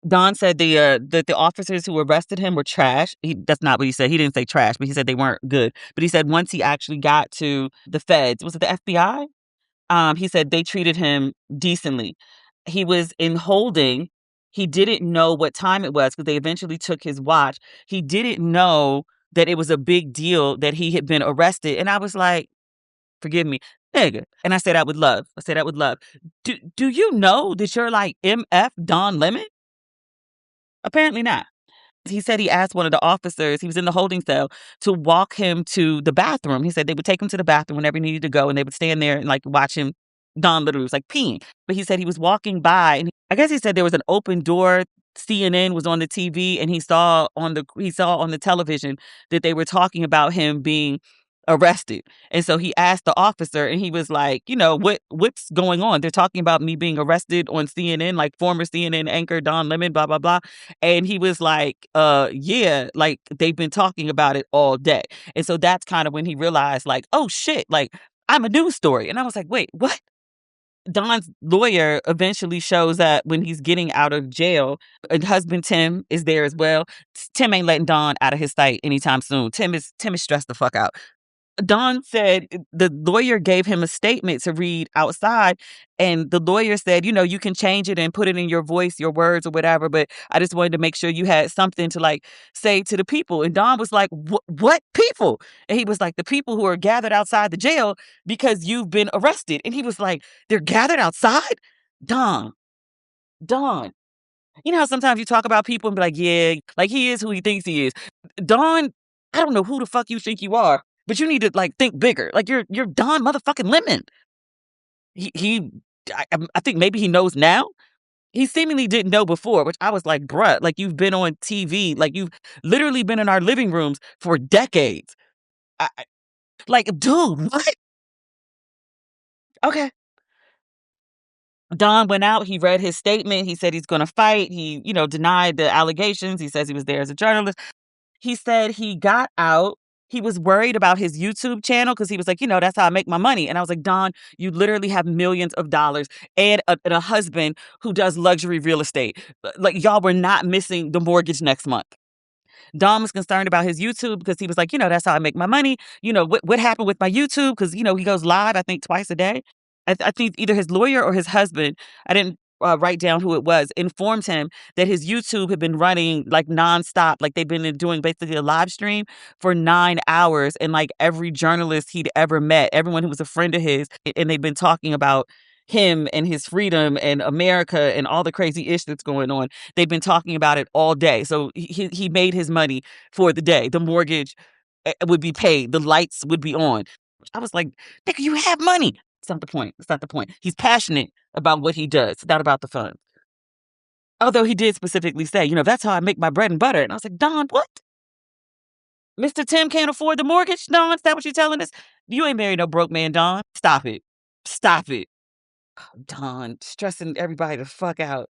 Don said that the officers who arrested him were trash. That's not what he said. He didn't say trash, but he said they weren't good. But he said once he actually got to the feds, was it the FBI? He said they treated him decently. He was in holding. He didn't know what time it was because they eventually took his watch. He didn't know that it was a big deal that he had been arrested. And I was like, forgive me, nigga. And I said, I would love. Do you know that you're like MF Don Lemon? Apparently not. He said he asked one of the officers, he was in the holding cell, to walk him to the bathroom. He said they would take him to the bathroom whenever he needed to go, and they would stand there and like watch him. Don literally was like peeing. But he said he was walking by, and I guess he said there was an open door CNN was on the TV, and he saw on the television that they were talking about him being arrested. And so he asked the officer, and he was like, what's going on? They're talking about me being arrested on CNN, like former CNN anchor Don Lemon, blah, blah, blah. And he was like, yeah, like they've been talking about it all day. And so that's kind of when he realized, like, oh shit, like I'm a news story. And I was like, wait, what? Don's lawyer eventually shows up when he's getting out of jail. And husband Tim is there as well. Tim ain't letting Don out of his sight anytime soon. Tim is stressed the fuck out. Don said the lawyer gave him a statement to read outside, and the lawyer said, you can change it and put it in your voice, your words or whatever, but I just wanted to make sure you had something to like say to the people. And Don was like, what people? And he was like, the people who are gathered outside the jail because you've been arrested. And he was like, they're gathered outside? Don. You know how sometimes you talk about people and be like, yeah, like he is who he thinks he is. Don, I don't know who the fuck you think you are, but you need to like think bigger. Like you're Don motherfucking Lemon. I think maybe he knows now. He seemingly didn't know before, which I was like, bruh, like you've been on TV, like you've literally been in our living rooms for decades. Like, dude, what? Okay. Don went out. He read his statement. He said he's going to fight. He, denied the allegations. He says he was there as a journalist. He said he got out. He was worried about his YouTube channel because he was like, that's how I make my money. And I was like, Don, you literally have millions of dollars and a husband who does luxury real estate. Like, y'all were not missing the mortgage next month. Don was concerned about his YouTube because he was like, that's how I make my money. What happened with my YouTube? Because, he goes live, I think, twice a day. I think either his lawyer or his husband, I didn't write down who it was, informed him that his YouTube had been running like nonstop. Like they've been doing basically a live stream for 9 hours. And like every journalist he'd ever met, everyone who was a friend of his, and they've been talking about him and his freedom and America and all the crazy ish that's going on. They've been talking about it all day. So he made his money for the day. The mortgage would be paid. The lights would be on. I was like, nigga, you have money. It's not the point. It's not the point. He's passionate about what he does, not about the fun. Although he did specifically say, that's how I make my bread and butter. And I was like, Don, what? Mr. Tim can't afford the mortgage? Don, is that what you're telling us? You ain't married no broke man, Don. Stop it. Stop it. Don, stressing everybody the fuck out.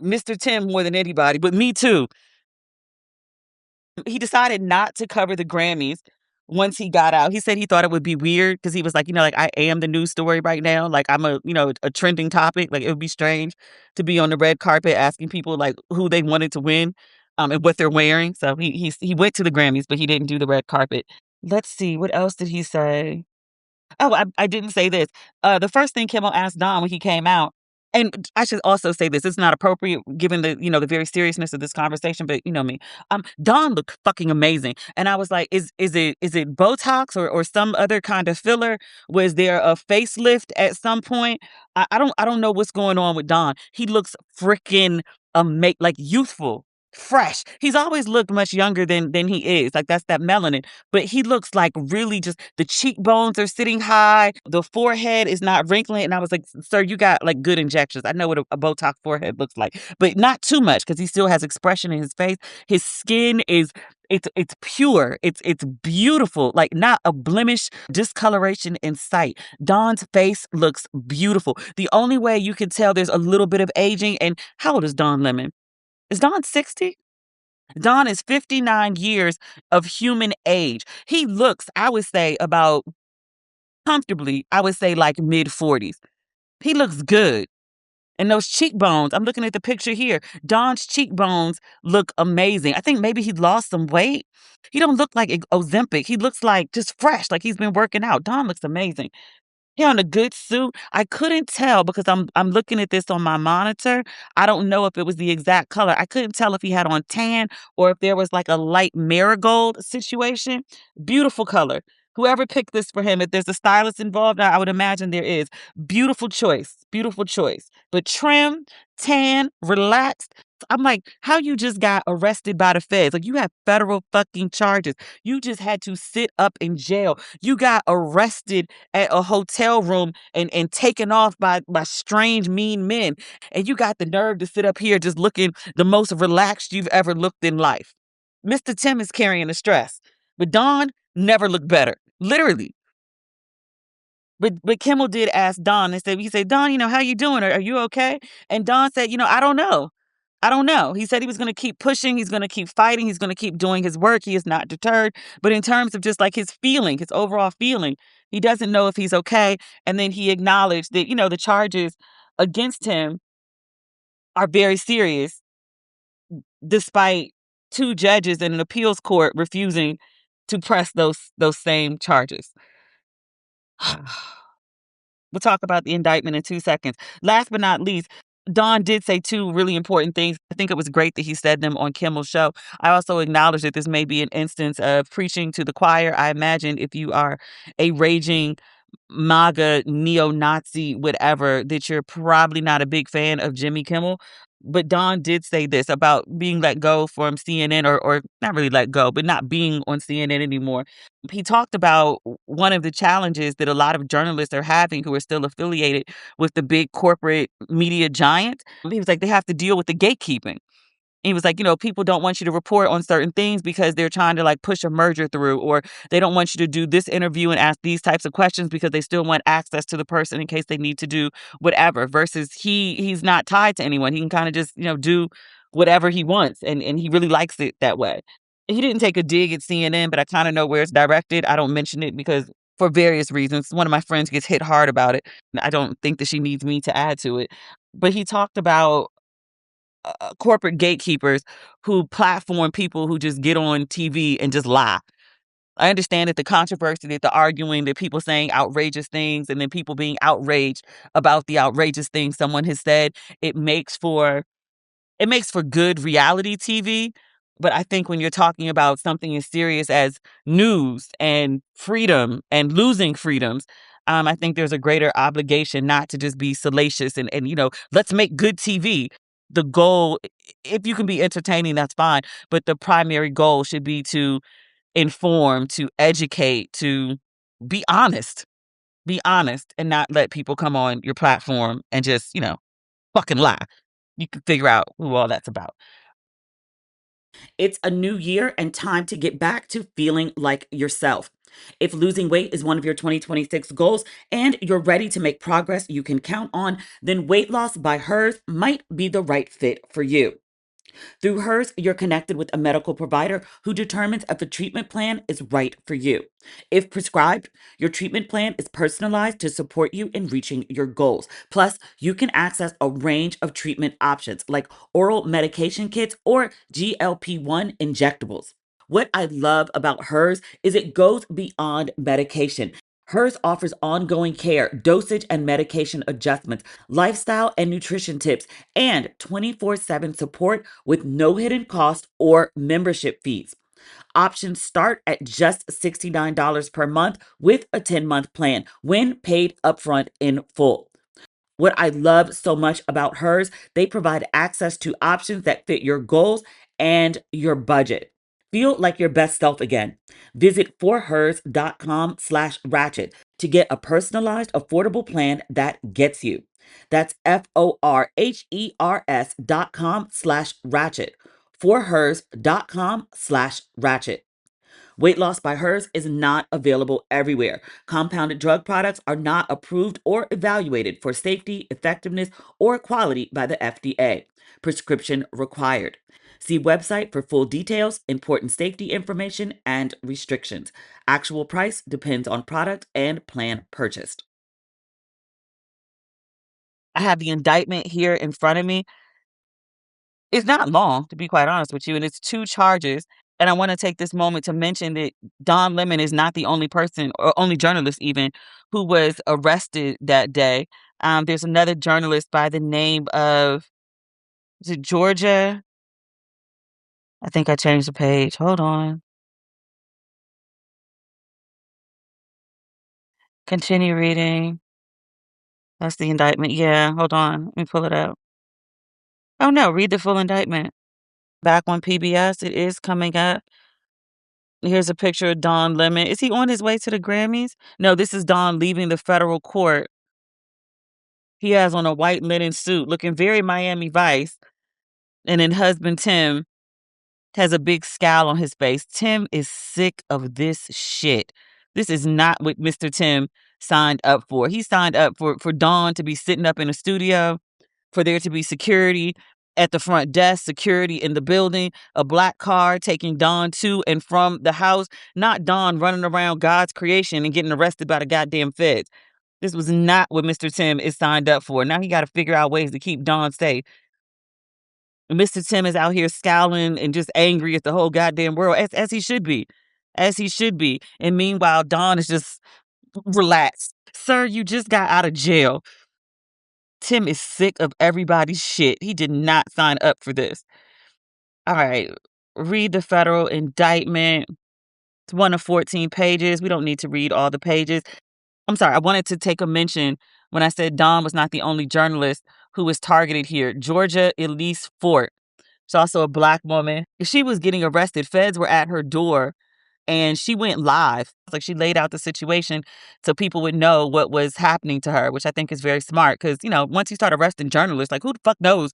Mr. Tim more than anybody, but me too. He decided not to cover the Grammys once he got out. He said he thought it would be weird because he was like, like I am the news story right now. Like I'm a trending topic. Like it would be strange to be on the red carpet asking people like who they wanted to win, and what they're wearing. So he went to the Grammys, but he didn't do the red carpet. Let's see, what else did he say? Oh, I didn't say this. The first thing Kimmel asked Don when he came out, and I should also say this, it's not appropriate given the, the very seriousness of this conversation, but you know me. Don looked fucking amazing. And I was like, is it Botox or some other kind of filler? Was there a facelift at some point? I don't know what's going on with Don. He looks freaking like youthful. Fresh. He's always looked much younger than he is. Like that's that melanin. But he looks like really just the cheekbones are sitting high. The forehead is not wrinkling. And I was like, sir, you got like good injections. I know what a Botox forehead looks like, but not too much because he still has expression in his face. His skin is it's pure. It's beautiful. Like not a blemish, discoloration in sight. Don's face looks beautiful. The only way you can tell there's a little bit of aging. And how old is Don Lemon? Is Don 60? Don is 59 years of human age. He looks, I would say, about comfortably, I would say like mid-40s. He looks good. And those cheekbones, I'm looking at the picture here. Don's cheekbones look amazing. I think maybe he lost some weight. He don't look like Ozempic. He looks like just fresh, like he's been working out. Don looks amazing. He on a good suit. I couldn't tell because I'm looking at this on my monitor. I don't know if it was the exact color. I couldn't tell if he had on tan or if there was like a light marigold situation. Beautiful color. Whoever picked this for him, if there's a stylist involved, I would imagine there is. Beautiful choice. Beautiful choice. But trim, tan, relaxed. I'm like, how you just got arrested by the feds? Like, you have federal fucking charges. You just had to sit up in jail. You got arrested at a hotel room and taken off by strange, mean men. And you got the nerve to sit up here just looking the most relaxed you've ever looked in life. Mr. Tim is carrying the stress, but Don never looked better. Literally. But Kimmel did ask Don and said, he said, Don, how you doing? Are you okay? And Don said, I don't know. I don't know. He said he was going to keep pushing. He's going to keep fighting. He's going to keep doing his work. He is not deterred. But in terms of just like his feeling, his overall feeling, he doesn't know if he's okay. And then he acknowledged that, the charges against him are very serious, despite two judges in an appeals court refusing to press those same charges. We'll talk about the indictment in 2 seconds. Last but not least, Don did say two really important things. I think it was great that he said them on Kimmel's show. I also acknowledge that this may be an instance of preaching to the choir. I imagine if you are a raging MAGA, neo-Nazi, whatever, that you're probably not a big fan of Jimmy Kimmel. But Don did say this about being let go from CNN, or not really let go, but not being on CNN anymore. He talked about one of the challenges that a lot of journalists are having who are still affiliated with the big corporate media giant. He was like, they have to deal with the gatekeeping. He was like, people don't want you to report on certain things because they're trying to like push a merger through, or they don't want you to do this interview and ask these types of questions because they still want access to the person in case they need to do whatever. Versus he's not tied to anyone. He can kind of just, do whatever he wants. And he really likes it that way. He didn't take a dig at CNN, but I kind of know where it's directed. I don't mention it because for various reasons. One of my friends gets hit hard about it. I don't think that she needs me to add to it. But he talked about corporate gatekeepers who platform people who just get on TV and just lie. I understand that the controversy, that the arguing, that people saying outrageous things and then people being outraged about the outrageous things someone has said, it makes for good reality TV. But I think when you're talking about something as serious as news and freedom and losing freedoms, I think there's a greater obligation not to just be salacious and let's make good TV. The goal, if you can be entertaining, that's fine. But the primary goal should be to inform, to educate, to be honest and not let people come on your platform and just, fucking lie. You can figure out who all that's about. It's a new year and time to get back to feeling like yourself. If losing weight is one of your 2026 goals and you're ready to make progress you can count on, then Weight Loss by Hers might be the right fit for you. Through Hers, you're connected with a medical provider who determines if a treatment plan is right for you. If prescribed, your treatment plan is personalized to support you in reaching your goals. Plus, you can access a range of treatment options like oral medication kits or GLP-1 injectables. What I love about Hers is it goes beyond medication. Hers offers ongoing care, dosage and medication adjustments, lifestyle and nutrition tips, and 24/7 support with no hidden cost or membership fees. Options start at just $69 per month with a 10-month plan when paid upfront in full. What I love so much about Hers, they provide access to options that fit your goals and your budget. Feel like your best self again. Visit forhers.com/ratchet to get a personalized, affordable plan that gets you. That's forhers.com/ratchet. Forhers.com/ratchet. Weight Loss by Hers is not available everywhere. Compounded drug products are not approved or evaluated for safety, effectiveness, or quality by the FDA. Prescription required. See website for full details, important safety information, and restrictions. Actual price depends on product and plan purchased. I have the indictment here in front of me. It's not long, to be quite honest with you, and it's two charges. And I want to take this moment to mention that Don Lemon is not the only person or only journalist even who was arrested that day. There's another journalist by the name of, is it Georgia? I think I changed the page. Hold on. Continue reading. That's the indictment. Yeah, hold on. Let me pull it up. Oh no, read the full indictment. Back on PBS, it is coming up. Here's a picture of Don Lemon. Is he on his way to the Grammys? No, this is Don leaving the federal court. He has on a white linen suit, looking very Miami Vice. And then husband Tim has a big scowl on his face. Tim is sick of this shit. This is not what Mr. Tim signed up for. He signed up for Dawn to be sitting up in the studio, for there to be security at the front desk, security in the building, a black car taking Dawn to and from the house, not Dawn running around God's creation and getting arrested by the goddamn feds. This was not what Mr. Tim is signed up for. Now he got to figure out ways to keep Dawn safe. Mr. Tim is out here scowling and just angry at the whole goddamn world, as he should be. As he should be. And meanwhile, Dawn is just relaxed. Sir, you just got out of jail. Tim is sick of everybody's shit. He did not sign up for this. All right. Read the federal indictment. It's one of 14 pages. We don't need to read all the pages. I'm sorry. I wanted to take a mention when I said Dawn was not the only journalist who was targeted here. Georgia Elise Fort. She's also a black woman. She was getting arrested. Feds were at her door and she went live. Like she laid out the situation so people would know what was happening to her, which I think is very smart because, you know, once you start arresting journalists, like who the fuck knows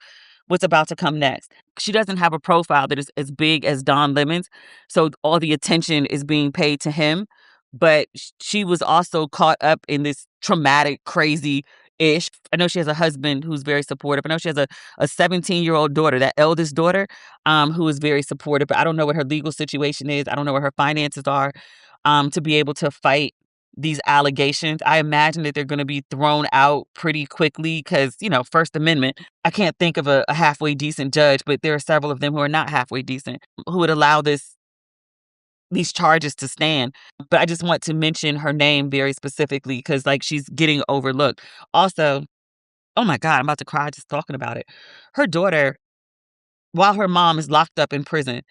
what's about to come next? She doesn't have a profile that is as big as Don Lemon's, so all the attention is being paid to him. But she was also caught up in this traumatic, crazy ish. I know she has a husband who's very supportive. I know she has a 17-year-old daughter, that eldest daughter, who is very supportive. But I don't know what her legal situation is. I don't know what her finances are to be able to fight these allegations. I imagine that they're going to be thrown out pretty quickly because, you know, First Amendment. I can't think of a halfway decent judge, but there are several of them who are not halfway decent who would allow these charges to stand. But I just want to mention her name very specifically because, like, she's getting overlooked. Also, oh my God, I'm about to cry just talking about it. Her daughter, while her mom is locked up in prison,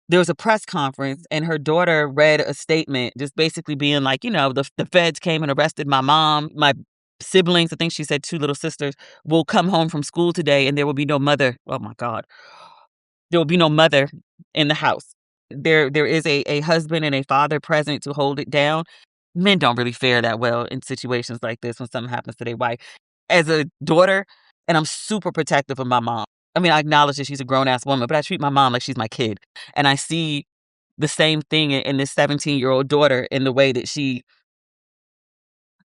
there was a press conference and her daughter read a statement just basically being like, you know, the feds came and arrested my mom, my siblings, I think she said 2 little sisters, will come home from school today and there will be no mother. Oh my God. There will be no mother in the house. There is a husband and a father present to hold it down. Men don't really fare that well in situations like this when something happens to their wife. As a daughter, and I'm super protective of my mom. I mean, I acknowledge that she's a grown-ass woman, but I treat my mom like she's my kid. And I see the same thing in this 17-year-old daughter in the way that she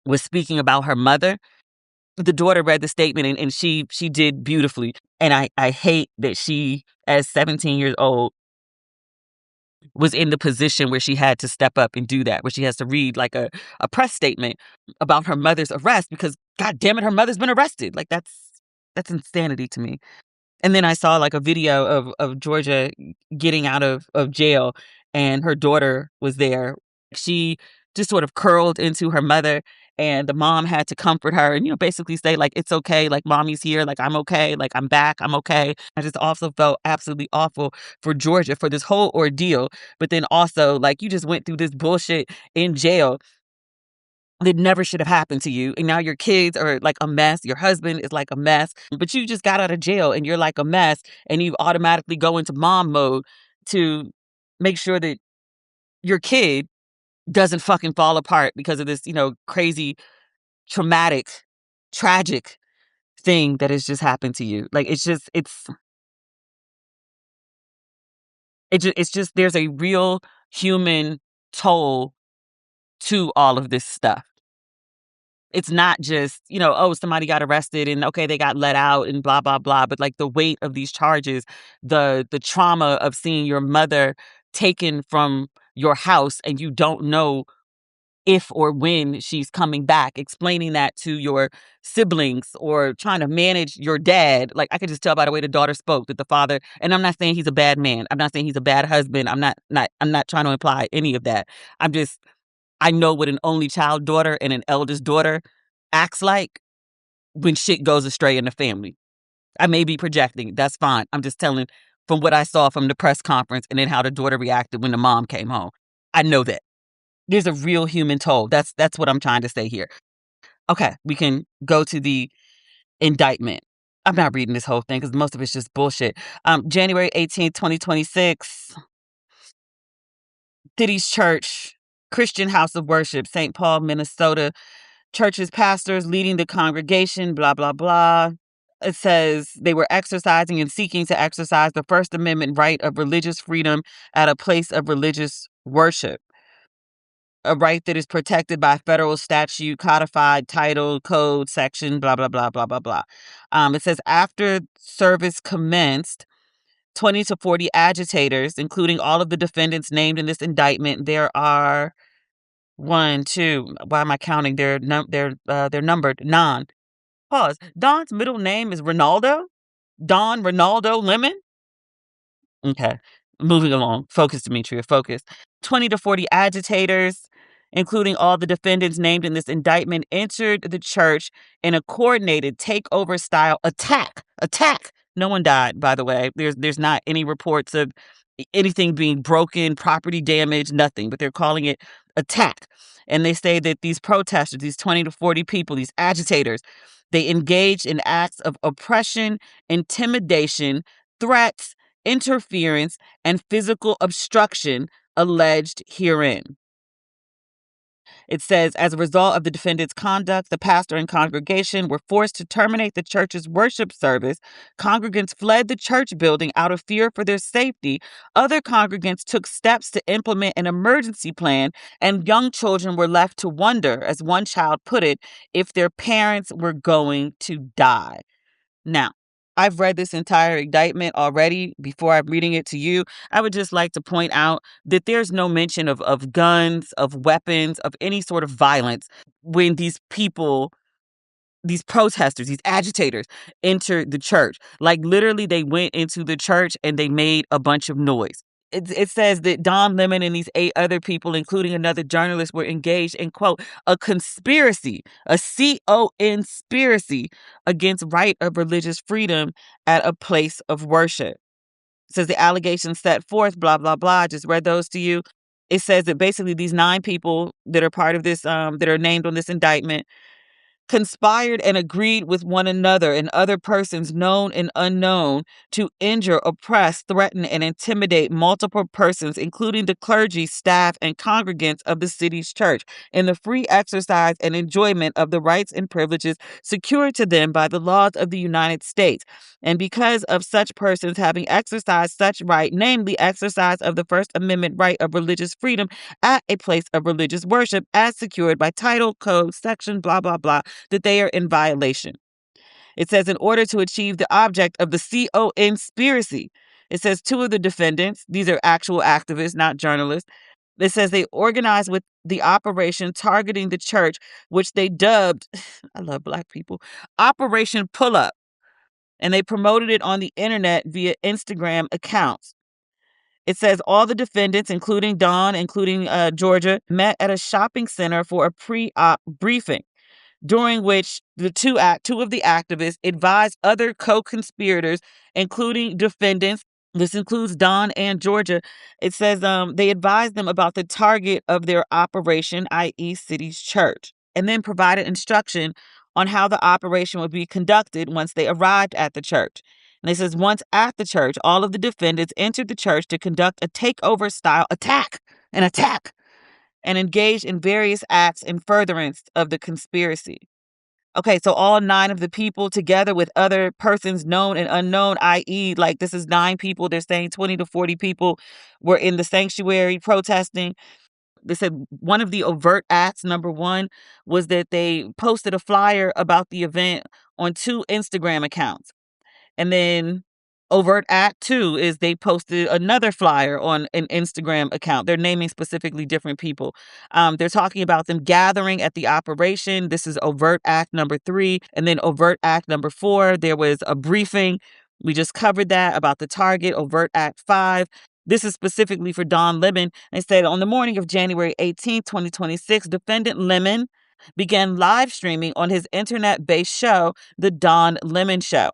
was speaking about her mother. The daughter read the statement and she did beautifully. And I hate that she, as 17 years old, was in the position where she had to step up and do that, where she has to read like a press statement about her mother's arrest because, God damn it, her mother's been arrested. Like that's insanity to me. And then I saw like a video of Georgia getting out of jail and her daughter was there. She just sort of curled into her mother and the mom had to comfort her and, you know, basically say like, it's okay. Like mommy's here. Like, I'm okay. Like, I'm back. I'm okay. I just also felt absolutely awful for Georgia for this whole ordeal. But then also like, you just went through this bullshit in jail that never should have happened to you. And now your kids are like a mess. Your husband is like a mess. But you just got out of jail and you're like a mess. And you automatically go into mom mode to make sure that your kid doesn't fucking fall apart because of this, you know, crazy, traumatic, tragic thing that has just happened to you. Like it's just there's a real human toll to all of this stuff. It's not just, you know, oh, somebody got arrested and okay, they got let out and blah, blah, blah. But like the weight of these charges, the trauma of seeing your mother taken from your house and you don't know if or when she's coming back, explaining that to your siblings or trying to manage your dad. Like I could just tell by the way the daughter spoke that the father, and I'm not saying he's a bad man. I'm not saying he's a bad husband. I'm not trying to imply any of that. I know what an only child daughter and an eldest daughter acts like when shit goes astray in the family. I may be projecting. That's fine. I'm just telling from what I saw from the press conference and then how the daughter reacted when the mom came home. I know that. There's a real human toll. That's what I'm trying to say here. Okay, we can go to the indictment. I'm not reading this whole thing because most of it's just bullshit. January 18th, 2026, City's Church, Christian House of Worship, St. Paul, Minnesota. Church's pastors leading the congregation, blah, blah, blah. It says they were exercising and seeking to exercise the First Amendment right of religious freedom at a place of religious worship, a right that is protected by federal statute, codified title, code, section, blah, blah, blah, blah, blah, blah. It says after service commenced, 20 to 40 agitators, including all of the defendants named in this indictment. There are one, two. Why am I counting? They're numbered. Non. Pause. Don's middle name is Renaldo. Don Renaldo Lemon. Okay. Moving along. Focus, Demetria. Focus. 20 to 40 agitators, including all the defendants named in this indictment, entered the church in a coordinated takeover style attack. Attack. No one died, by the way. There's not any reports of anything being broken, property damage, nothing, but they're calling it attack. And they say that these protesters, these 20 to 40 people, these agitators, they engaged in acts of oppression, intimidation, threats, interference, and physical obstruction alleged herein. It says, as a result of the defendant's conduct, the pastor and congregation were forced to terminate the church's worship service. Congregants fled the church building out of fear for their safety. Other congregants took steps to implement an emergency plan, and young children were left to wonder, as one child put it, if their parents were going to die. Now, I've read this entire indictment already. Before I'm reading it to you, I would just like to point out that there's no mention of guns, of weapons, of any sort of violence when these people, these protesters, these agitators entered the church. Like literally they went into the church and they made a bunch of noise. It says that Don Lemon and these 8 other people, including another journalist, were engaged in, quote, a conspiracy, a C-O-N-spiracy against right of religious freedom at a place of worship. It says the allegations set forth, blah, blah, blah. I just read those to you. It says that basically these 9 people that are part of this, that are named on this indictment, conspired and agreed with one another and other persons known and unknown to injure, oppress, threaten, and intimidate multiple persons, including the clergy, staff, and congregants of the city's church, in the free exercise and enjoyment of the rights and privileges secured to them by the laws of the United States. And because of such persons having exercised such right, namely exercise of the First Amendment right of religious freedom at a place of religious worship as secured by title, code, section, blah, blah, blah, that they are in violation. It says in order to achieve the object of the C-O-N-spiracy, it says 2 of the defendants, these are actual activists, not journalists. It says they organized with the operation targeting the church, which they dubbed, I love Black people, Operation Pull Up. And they promoted it on the internet via Instagram accounts. It says all the defendants, including Don, including Georgia, met at a shopping center for a pre-op briefing, during which the two of the activists advised other co-conspirators, including defendants. This includes Don and Georgia. It says they advised them about the target of their operation, i.e. City's church, and then provided instruction on how the operation would be conducted once they arrived at the church. And it says once at the church, all of the defendants entered the church to conduct a takeover-style attack, and engaged in various acts in furtherance of the conspiracy. Okay, so all 9 of the people together with other persons known and unknown, i.e., like this is 9 people, they're saying 20 to 40 people were in the sanctuary protesting. They said one of the overt acts, number 1, was that they posted a flyer about the event on 2 Instagram accounts. And then overt act 2 is they posted another flyer on an Instagram account. They're naming specifically different people. They're talking about them gathering at the operation. This is overt act number 3. And then overt act number 4, there was a briefing. We just covered that about the target, overt act 5. This is specifically for Don Lemon. They said on the morning of January 18, 2026, defendant Lemon began live streaming on his internet-based show, The Don Lemon Show.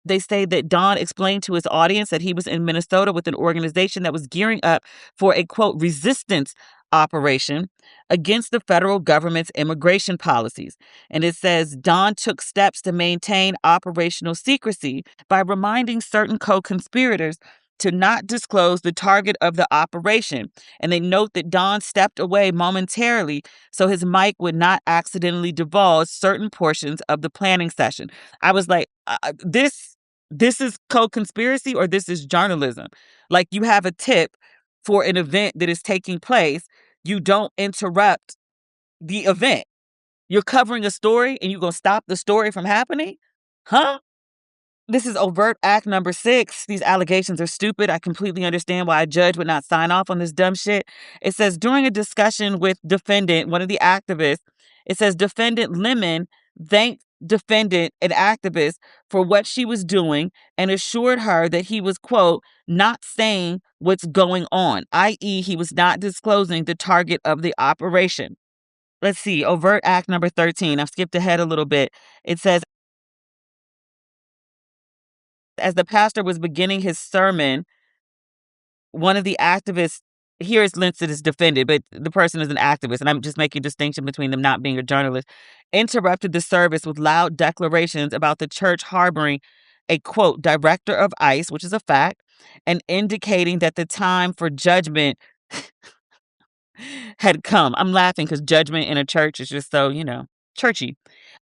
They say that Don explained to his audience that he was in Minnesota with an organization that was gearing up for a, quote, resistance operation against the federal government's immigration policies. And it says Don took steps to maintain operational secrecy by reminding certain co-conspirators to not disclose the target of the operation. And they note that Don stepped away momentarily so his mic would not accidentally divulge certain portions of the planning session. I was like, this is co-conspiracy or this is journalism. Like, you have a tip for an event that is taking place, you don't interrupt the event. You're covering a story and you're going to stop the story from happening? Huh? This is overt act number 6. These allegations are stupid. I completely understand why a judge would not sign off on this dumb shit. It says during a discussion with defendant, one of the activists, it says defendant Lemon thanked defendant and activist for what she was doing and assured her that he was, quote, not saying what's going on, i.e. he was not disclosing the target of the operation. Let's see, overt act number 13. I've skipped ahead a little bit. It says, as the pastor was beginning his sermon, one of the activists, here is listed as defended, but the person is an activist, and I'm just making a distinction between them not being a journalist, interrupted the service with loud declarations about the church harboring a, quote, director of ICE, which is a fact, and indicating that the time for judgment had come. I'm laughing because judgment in a church is just so, churchy.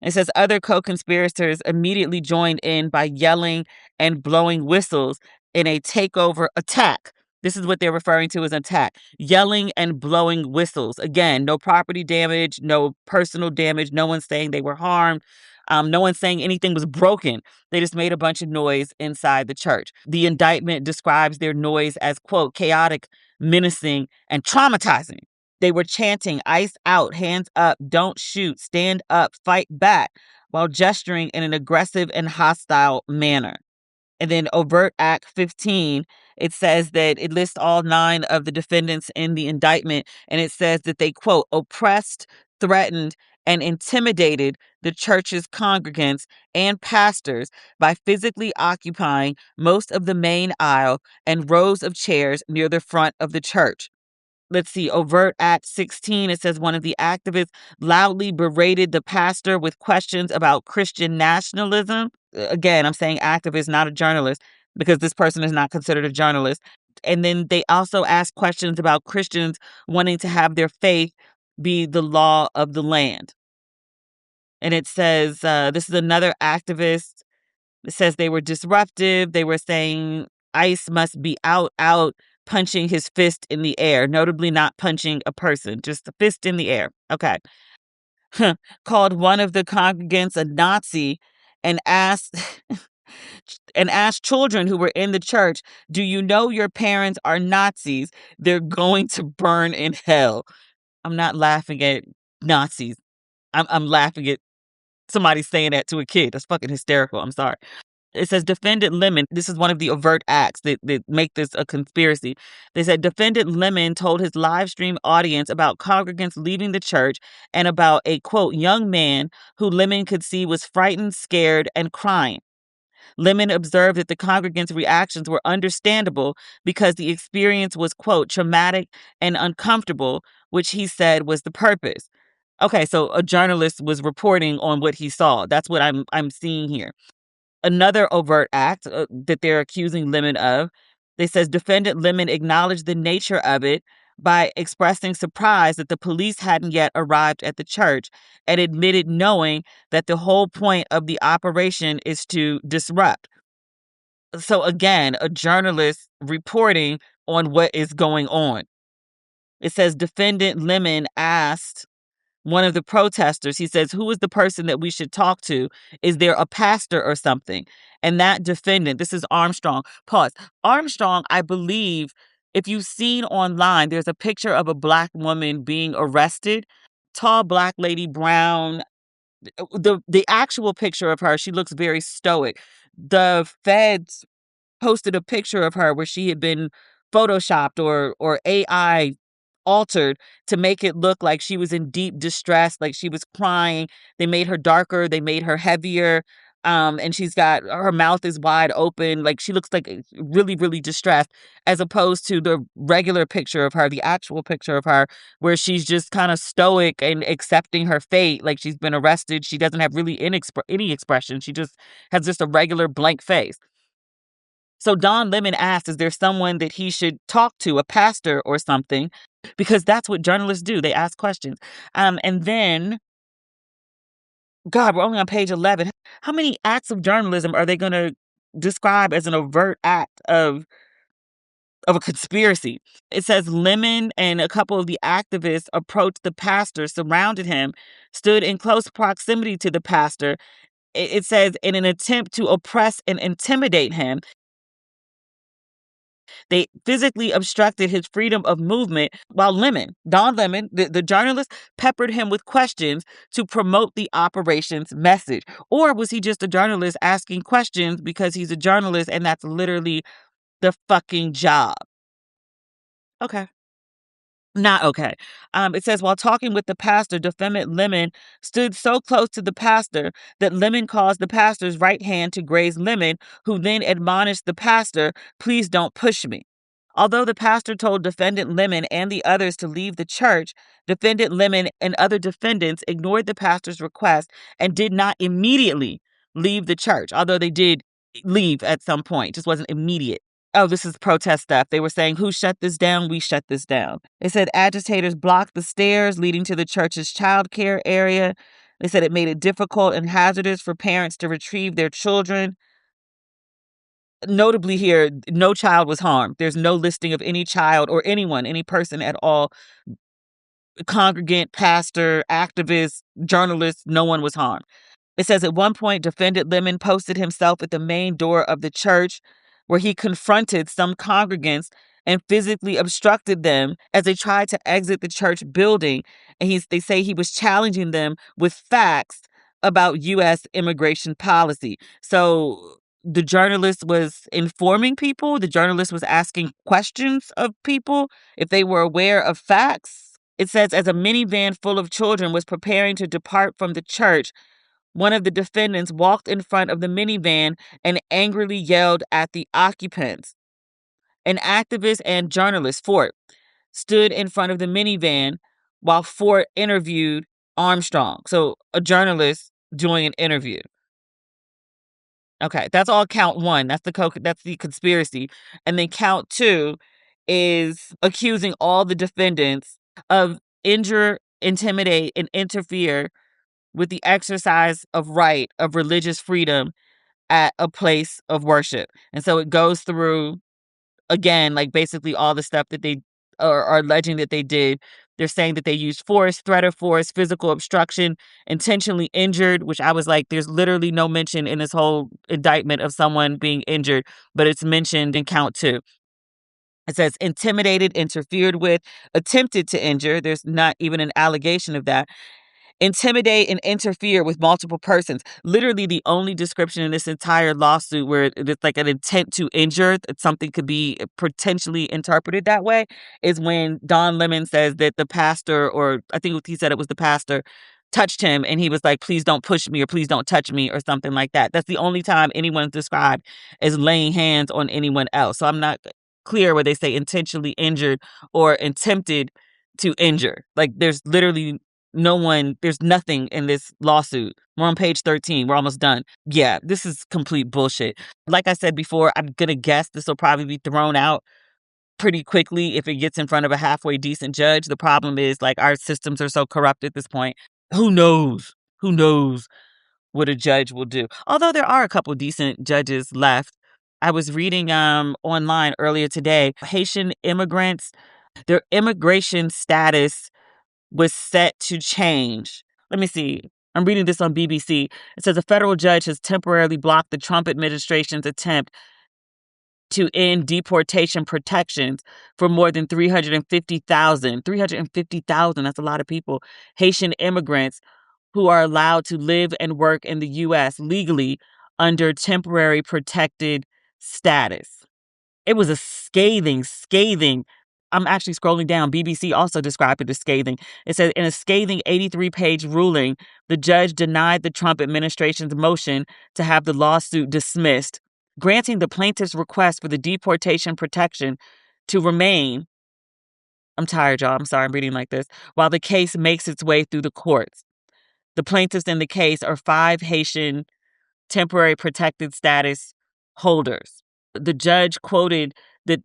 It says other co-conspirators immediately joined in by yelling and blowing whistles in a takeover attack. This is what they're referring to as an attack. Yelling and blowing whistles. Again, no property damage, no personal damage. No one's saying they were harmed. No one's saying anything was broken. They just made a bunch of noise inside the church. The indictment describes their noise as, quote, chaotic, menacing, and traumatizing. They were chanting, "Ice out, hands up, don't shoot, stand up, fight back," while gesturing in an aggressive and hostile manner. And then overt act 15, it says that it lists all 9 of the defendants in the indictment. And it says that they, quote, oppressed, threatened, and intimidated the church's congregants and pastors by physically occupying most of the main aisle and rows of chairs near the front of the church. Let's see, overt act 16, it says one of the activists loudly berated the pastor with questions about Christian nationalism. Again, I'm saying activist, not a journalist, because this person is not considered a journalist. And then they also asked questions about Christians wanting to have their faith be the law of the land. And it says, this is another activist. It says they were disruptive. They were saying ICE must be out, punching his fist in the air, notably not punching a person, just a fist in the air. Okay. Called one of the congregants a Nazi and asked and asked children who were in the church, "Do you know your parents are Nazis? They're going to burn in hell." I'm not laughing at Nazis. I'm laughing at somebody saying that to a kid. That's fucking hysterical. I'm sorry. It says defendant Lemon, this is one of the overt acts that make this a conspiracy. They said defendant Lemon told his live stream audience about congregants leaving the church and about a, quote, young man who Lemon could see was frightened, scared, and crying. Lemon observed that the congregants' reactions were understandable because the experience was, quote, traumatic and uncomfortable, which he said was the purpose. Okay, so a journalist was reporting on what he saw. That's what I'm seeing here. Another overt act that they're accusing Lemon of, they says defendant Lemon acknowledged the nature of it by expressing surprise that the police hadn't yet arrived at the church and admitted knowing that the whole point of the operation is to disrupt. So again, a journalist reporting on what is going on. It says defendant Lemon asked one of the protesters, he says, "Who is the person that we should talk to? Is there a pastor or something?" And that defendant, this is Armstrong. Pause. Armstrong, I believe, if you've seen online, there's a picture of a Black woman being arrested. Tall Black lady, brown. The actual picture of her, she looks very stoic. The feds posted a picture of her where she had been photoshopped or AI altered to make it look like she was in deep distress, like she was crying. They made her darker, they made her heavier. And she's got her mouth is wide open, like she looks like really, really distressed, as opposed to the regular picture of her, the actual picture of her, where she's just kind of stoic and accepting her fate, like she's been arrested. She doesn't have really any expression. She just has just a regular blank face. So Don Lemon asked, is there someone that he should talk to, a pastor or something? Because that's what journalists do. They ask questions. And then, God, we're only on page 11. How many acts of journalism are they going to describe as an overt act of a conspiracy? It says Lemon and a couple of the activists approached the pastor, surrounded him, stood in close proximity to the pastor. It says in an attempt to oppress and intimidate him. They physically obstructed his freedom of movement while Don Lemon, the journalist, peppered him with questions to promote the operation's message. Or was he just a journalist asking questions because he's a journalist and that's literally the fucking job? Okay. Not okay. It says, while talking with the pastor, defendant Lemon stood so close to the pastor that Lemon caused the pastor's right hand to graze Lemon, who then admonished the pastor, please don't push me. Although the pastor told defendant Lemon and the others to leave the church, defendant Lemon and other defendants ignored the pastor's request and did not immediately leave the church, although they did leave at some point. It just wasn't immediate. Oh, this is protest stuff. They were saying, who shut this down? We shut this down. They said agitators blocked the stairs leading to the church's child care area. They said it made it difficult and hazardous for parents to retrieve their children. Notably here, no child was harmed. There's no listing of any child or anyone, any person at all, congregant, pastor, activist, journalist, no one was harmed. It says at one point, defendant Lemon posted himself at the main door of the church where he confronted some congregants and physically obstructed them as they tried to exit the church building. And they say he was challenging them with facts about U.S. immigration policy. So the journalist was informing people. The journalist was asking questions of people if they were aware of facts. It says as a minivan full of children was preparing to depart from the church, one of the defendants walked in front of the minivan and angrily yelled at the occupants. An activist and journalist, Fort, stood in front of the minivan while Fort interviewed Armstrong. So a journalist doing an interview. Okay, that's all count one. That's the conspiracy. And then count two is accusing all the defendants of injure, intimidate, and interfere with the exercise of right of religious freedom at a place of worship. And so it goes through again, like basically all the stuff that they are alleging that they did. They're saying that they used force, threat of force, physical obstruction, intentionally injured, which I was like, there's literally no mention in this whole indictment of someone being injured, but it's mentioned in count two. It says intimidated, interfered with, attempted to injure. There's not even an allegation of that. Intimidate and interfere with multiple persons. Literally the only description in this entire lawsuit where it's like an intent to injure, that something could be potentially interpreted that way, is when Don Lemon says that the pastor, or I think he said it was the pastor, touched him and he was like, please don't push me or please don't touch me or something like that. That's the only time anyone's described as laying hands on anyone else. So I'm not clear where they say intentionally injured or attempted to injure. Like there's literally there's nothing in this lawsuit. We're on page 13. We're almost done. Yeah, this is complete bullshit. Like I said before, I'm going to guess this will probably be thrown out pretty quickly if it gets in front of a halfway decent judge. The problem is like our systems are so corrupt at this point. Who knows? Who knows what a judge will do? Although there are a couple decent judges left. I was reading online earlier today, Haitian immigrants, their immigration status was set to change. Let me see. I'm reading this on BBC. It says a federal judge has temporarily blocked the Trump administration's attempt to end deportation protections for more than 350,000. 350,000, that's a lot of people. Haitian immigrants who are allowed to live and work in the U.S. legally under temporary protected status. It was a scathing I'm actually scrolling down. BBC also described it as scathing. It says in a scathing 83-page ruling, the judge denied the Trump administration's motion to have the lawsuit dismissed, granting the plaintiff's request for the deportation protection to remain. I'm tired, y'all. I'm sorry I'm reading like this. While the case makes its way through the courts. The plaintiffs in the case are 5 Haitian temporary protected status holders. The judge quoted that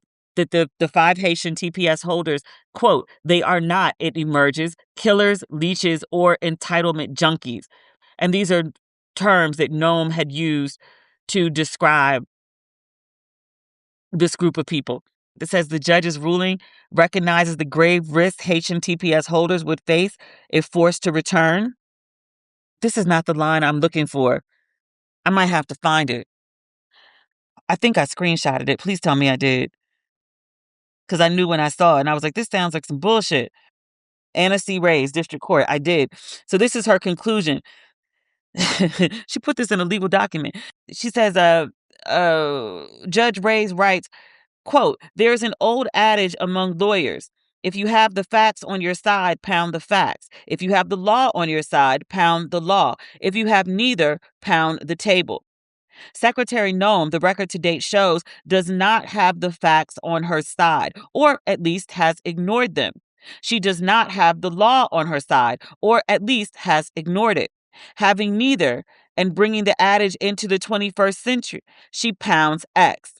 the 5 Haitian TPS holders, quote, they are not, it emerges, killers, leeches, or entitlement junkies. And these are terms that Noam had used to describe this group of people. It says the judge's ruling recognizes the grave risks Haitian TPS holders would face if forced to return. This is not the line I'm looking for. I might have to find it. I think I screenshotted it. Please tell me I did. Because I knew when I saw it, and I was like, this sounds like some bullshit. Anna C. Ray's District Court. I did. So this is her conclusion. She put this in a legal document. She says, Judge Ray's writes, quote, there's an old adage among lawyers. If you have the facts on your side, pound the facts. If you have the law on your side, pound the law. If you have neither, pound the table. Secretary Noam, the record to date shows, does not have the facts on her side, or at least has ignored them. She does not have the law on her side, or at least has ignored it. Having neither and bringing the adage into the 21st century, she pounds X.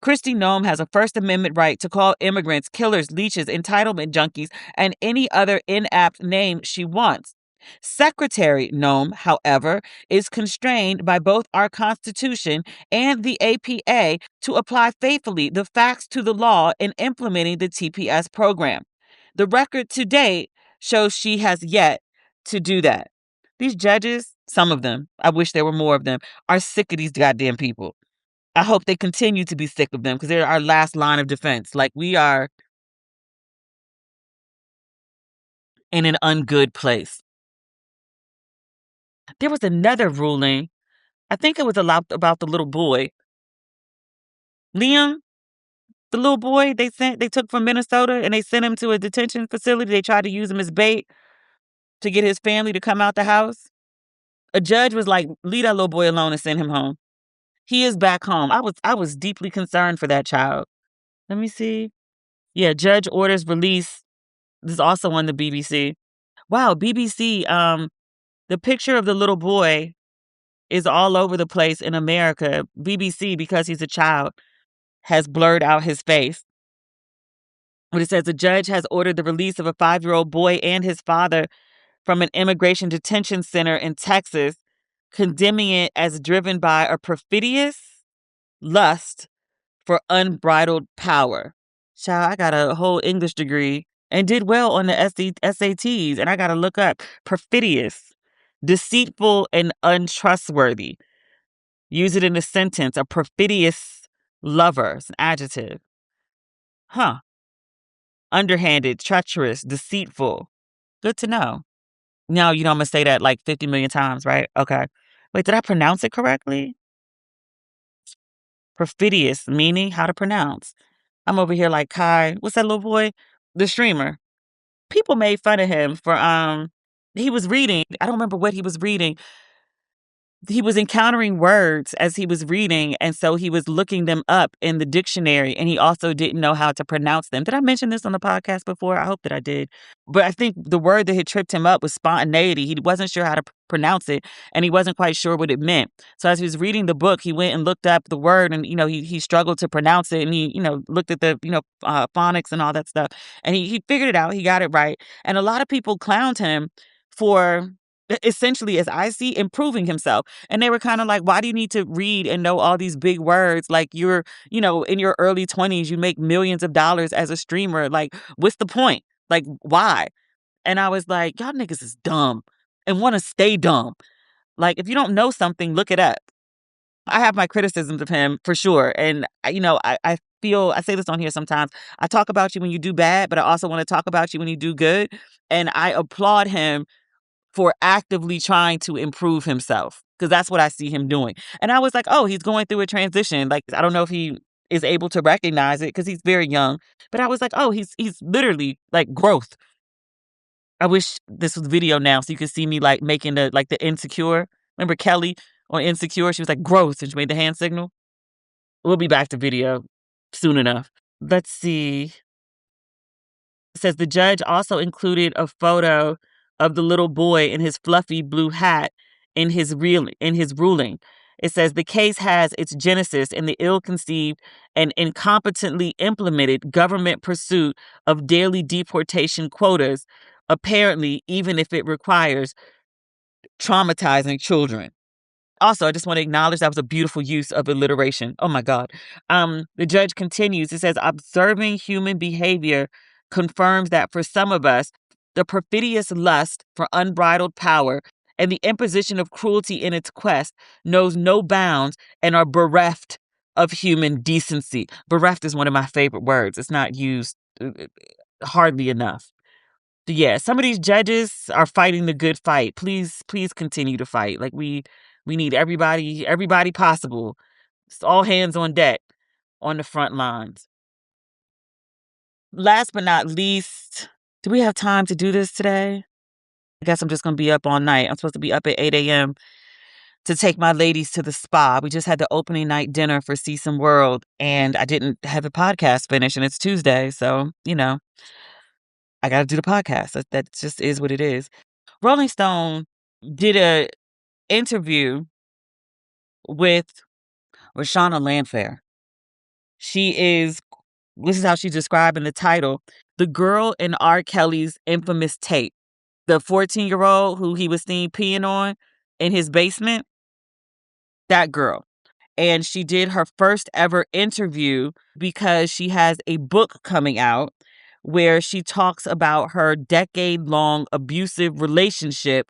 Kristi Noem has a First Amendment right to call immigrants killers, leeches, entitlement junkies, and any other inapt name she wants. Secretary Noem, however, is constrained by both our Constitution and the APA to apply faithfully the facts to the law in implementing the TPS program. The record to date shows she has yet to do that. These judges, some of them, I wish there were more of them, are sick of these goddamn people. I hope they continue to be sick of them because they're our last line of defense. Like, we are in an ungood place. There was another ruling. I think it was about the little boy. Liam, the little boy they took from Minnesota and they sent him to a detention facility. They tried to use him as bait to get his family to come out the house. A judge was like, leave that little boy alone and send him home. He is back home. I was deeply concerned for that child. Let me see. Yeah, judge orders release. This is also on the BBC. Wow, BBC. The picture of the little boy is all over the place in America. BBC, because he's a child, has blurred out his face. But it says the judge has ordered the release of a 5-year-old boy and his father from an immigration detention center in Texas, condemning it as driven by a perfidious lust for unbridled power. Child, I got a whole English degree and did well on the SATs, and I got to look up perfidious, deceitful, and untrustworthy. Use it in a sentence. A perfidious lover. It's an adjective. Huh. Underhanded, treacherous, deceitful. Good to know. Now, I'm going to say that like 50 million times, right? Okay. Wait, did I pronounce it correctly? Perfidious, meaning how to pronounce. I'm over here like Kai. What's that little boy? The streamer. People made fun of him for, he was reading. I don't remember what he was reading. He was encountering words as he was reading, and so he was looking them up in the dictionary, and he also didn't know how to pronounce them. Did I mention this on the podcast before? I hope that I did. But I think the word that had tripped him up was spontaneity. He wasn't sure how to pronounce it, and he wasn't quite sure what it meant. So as he was reading the book, he went and looked up the word, and, he struggled to pronounce it, and he, looked at the, phonics and all that stuff, and he figured it out. He got it right. And a lot of people clowned him for essentially, as I see, improving himself. And they were kind of like, why do you need to read and know all these big words? Like, you're, in your early 20s, you make millions of dollars as a streamer. Like, what's the point? Like, why? And I was like, y'all niggas is dumb and want to stay dumb. Like, if you don't know something, look it up. I have my criticisms of him for sure. And, I feel, I say this on here sometimes, I talk about you when you do bad, but I also want to talk about you when you do good. And I applaud him for actively trying to improve himself, because that's what I see him doing. And I was like, oh, he's going through a transition. Like, I don't know if he is able to recognize it because he's very young. But I was like, oh, he's literally like growth. I wish this was video now so you could see me like making the Insecure. Remember Kelly on Insecure? She was like growth and she made the hand signal. We'll be back to video soon enough. Let's see. It says the judge also included a photo of the little boy in his fluffy blue hat in his ruling. It says the case has its genesis in the ill-conceived and incompetently implemented government pursuit of daily deportation quotas, apparently even if it requires traumatizing children. Also, I just want to acknowledge that was a beautiful use of alliteration. Oh my God. The judge continues. It says, observing human behavior confirms that for some of us, the perfidious lust for unbridled power and the imposition of cruelty in its quest knows no bounds and are bereft of human decency. Bereft is one of my favorite words. It's not used hardly enough. Yeah, some of these judges are fighting the good fight. Please continue to fight. Like we need everybody possible. It's all hands on deck on the front lines. Last but not least, do we have time to do this today? I guess I'm just going to be up all night. I'm supposed to be up at 8 a.m. to take my ladies to the spa. We just had the opening night dinner for See Some World, and I didn't have the podcast finished, and it's Tuesday, so, I got to do the podcast. That just is what it is. Rolling Stone did a interview with Rashana Landfair. This is how she's described in the title, the girl in R.Kelly's infamous tape. The 14-year-old who he was seen peeing on in his basement, that girl. And she did her first ever interview because she has a book coming out where she talks about her decade-long abusive relationship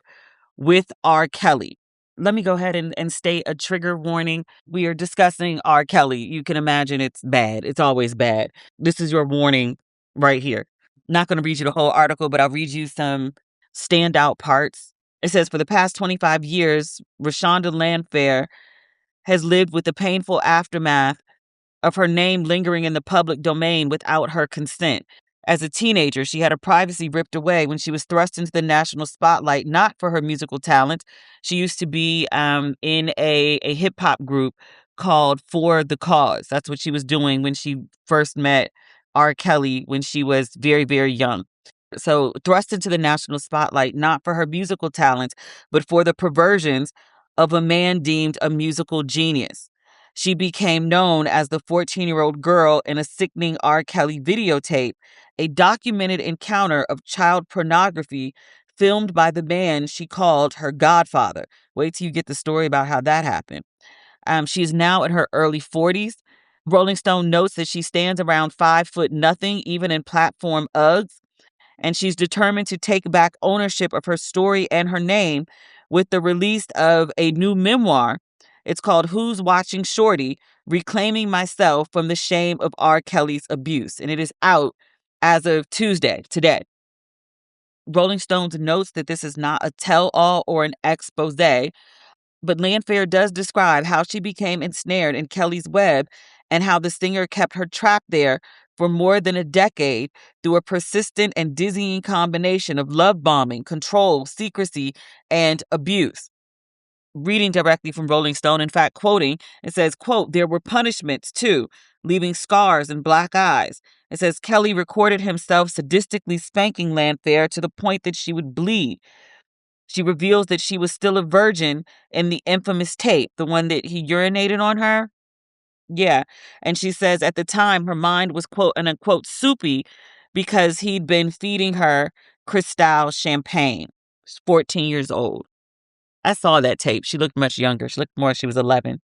with R. Kelly. Let me go ahead and state a trigger warning. We are discussing R. Kelly. You can imagine it's bad. It's always bad. This is your warning right here. Not going to read you the whole article, but I'll read you some standout parts. It says, for the past 25 years, Rashonda Landfair has lived with the painful aftermath of her name lingering in the public domain without her consent. As a teenager, she had her privacy ripped away when she was thrust into the national spotlight, not for her musical talent. She used to be in a hip-hop group called For the Cause. That's what she was doing when she first met R. Kelly when she was very, very young. So thrust into the national spotlight, not for her musical talents, but for the perversions of a man deemed a musical genius. She became known as the 14-year-old girl in a sickening R. Kelly videotape, a documented encounter of child pornography filmed by the man she called her godfather. Wait till you get the story about how that happened. She is now in her early 40s. Rolling Stone notes that she stands around 5'0", even in platform Uggs. And she's determined to take back ownership of her story and her name with the release of a new memoir. It's called Who's Watching Shorty? Reclaiming Myself from the Shame of R. Kelly's Abuse. And it is out as of Tuesday, today. Rolling Stones notes that this is not a tell-all or an expose, but Landfair does describe how she became ensnared in Kelly's web and how the singer kept her trapped there for more than a decade through a persistent and dizzying combination of love bombing, control, secrecy, and abuse. Reading directly from Rolling Stone, in fact, quoting, it says, quote, there were punishments too, leaving scars and black eyes. It says Kelly recorded himself sadistically spanking Landfair to the point that she would bleed. She reveals that she was still a virgin in the infamous tape, the one that he urinated on her. Yeah. And she says at the time her mind was, quote, and unquote, soupy because he'd been feeding her Cristal champagne. She's 14 years old. I saw that tape. She looked much younger. She looked more like she was 11.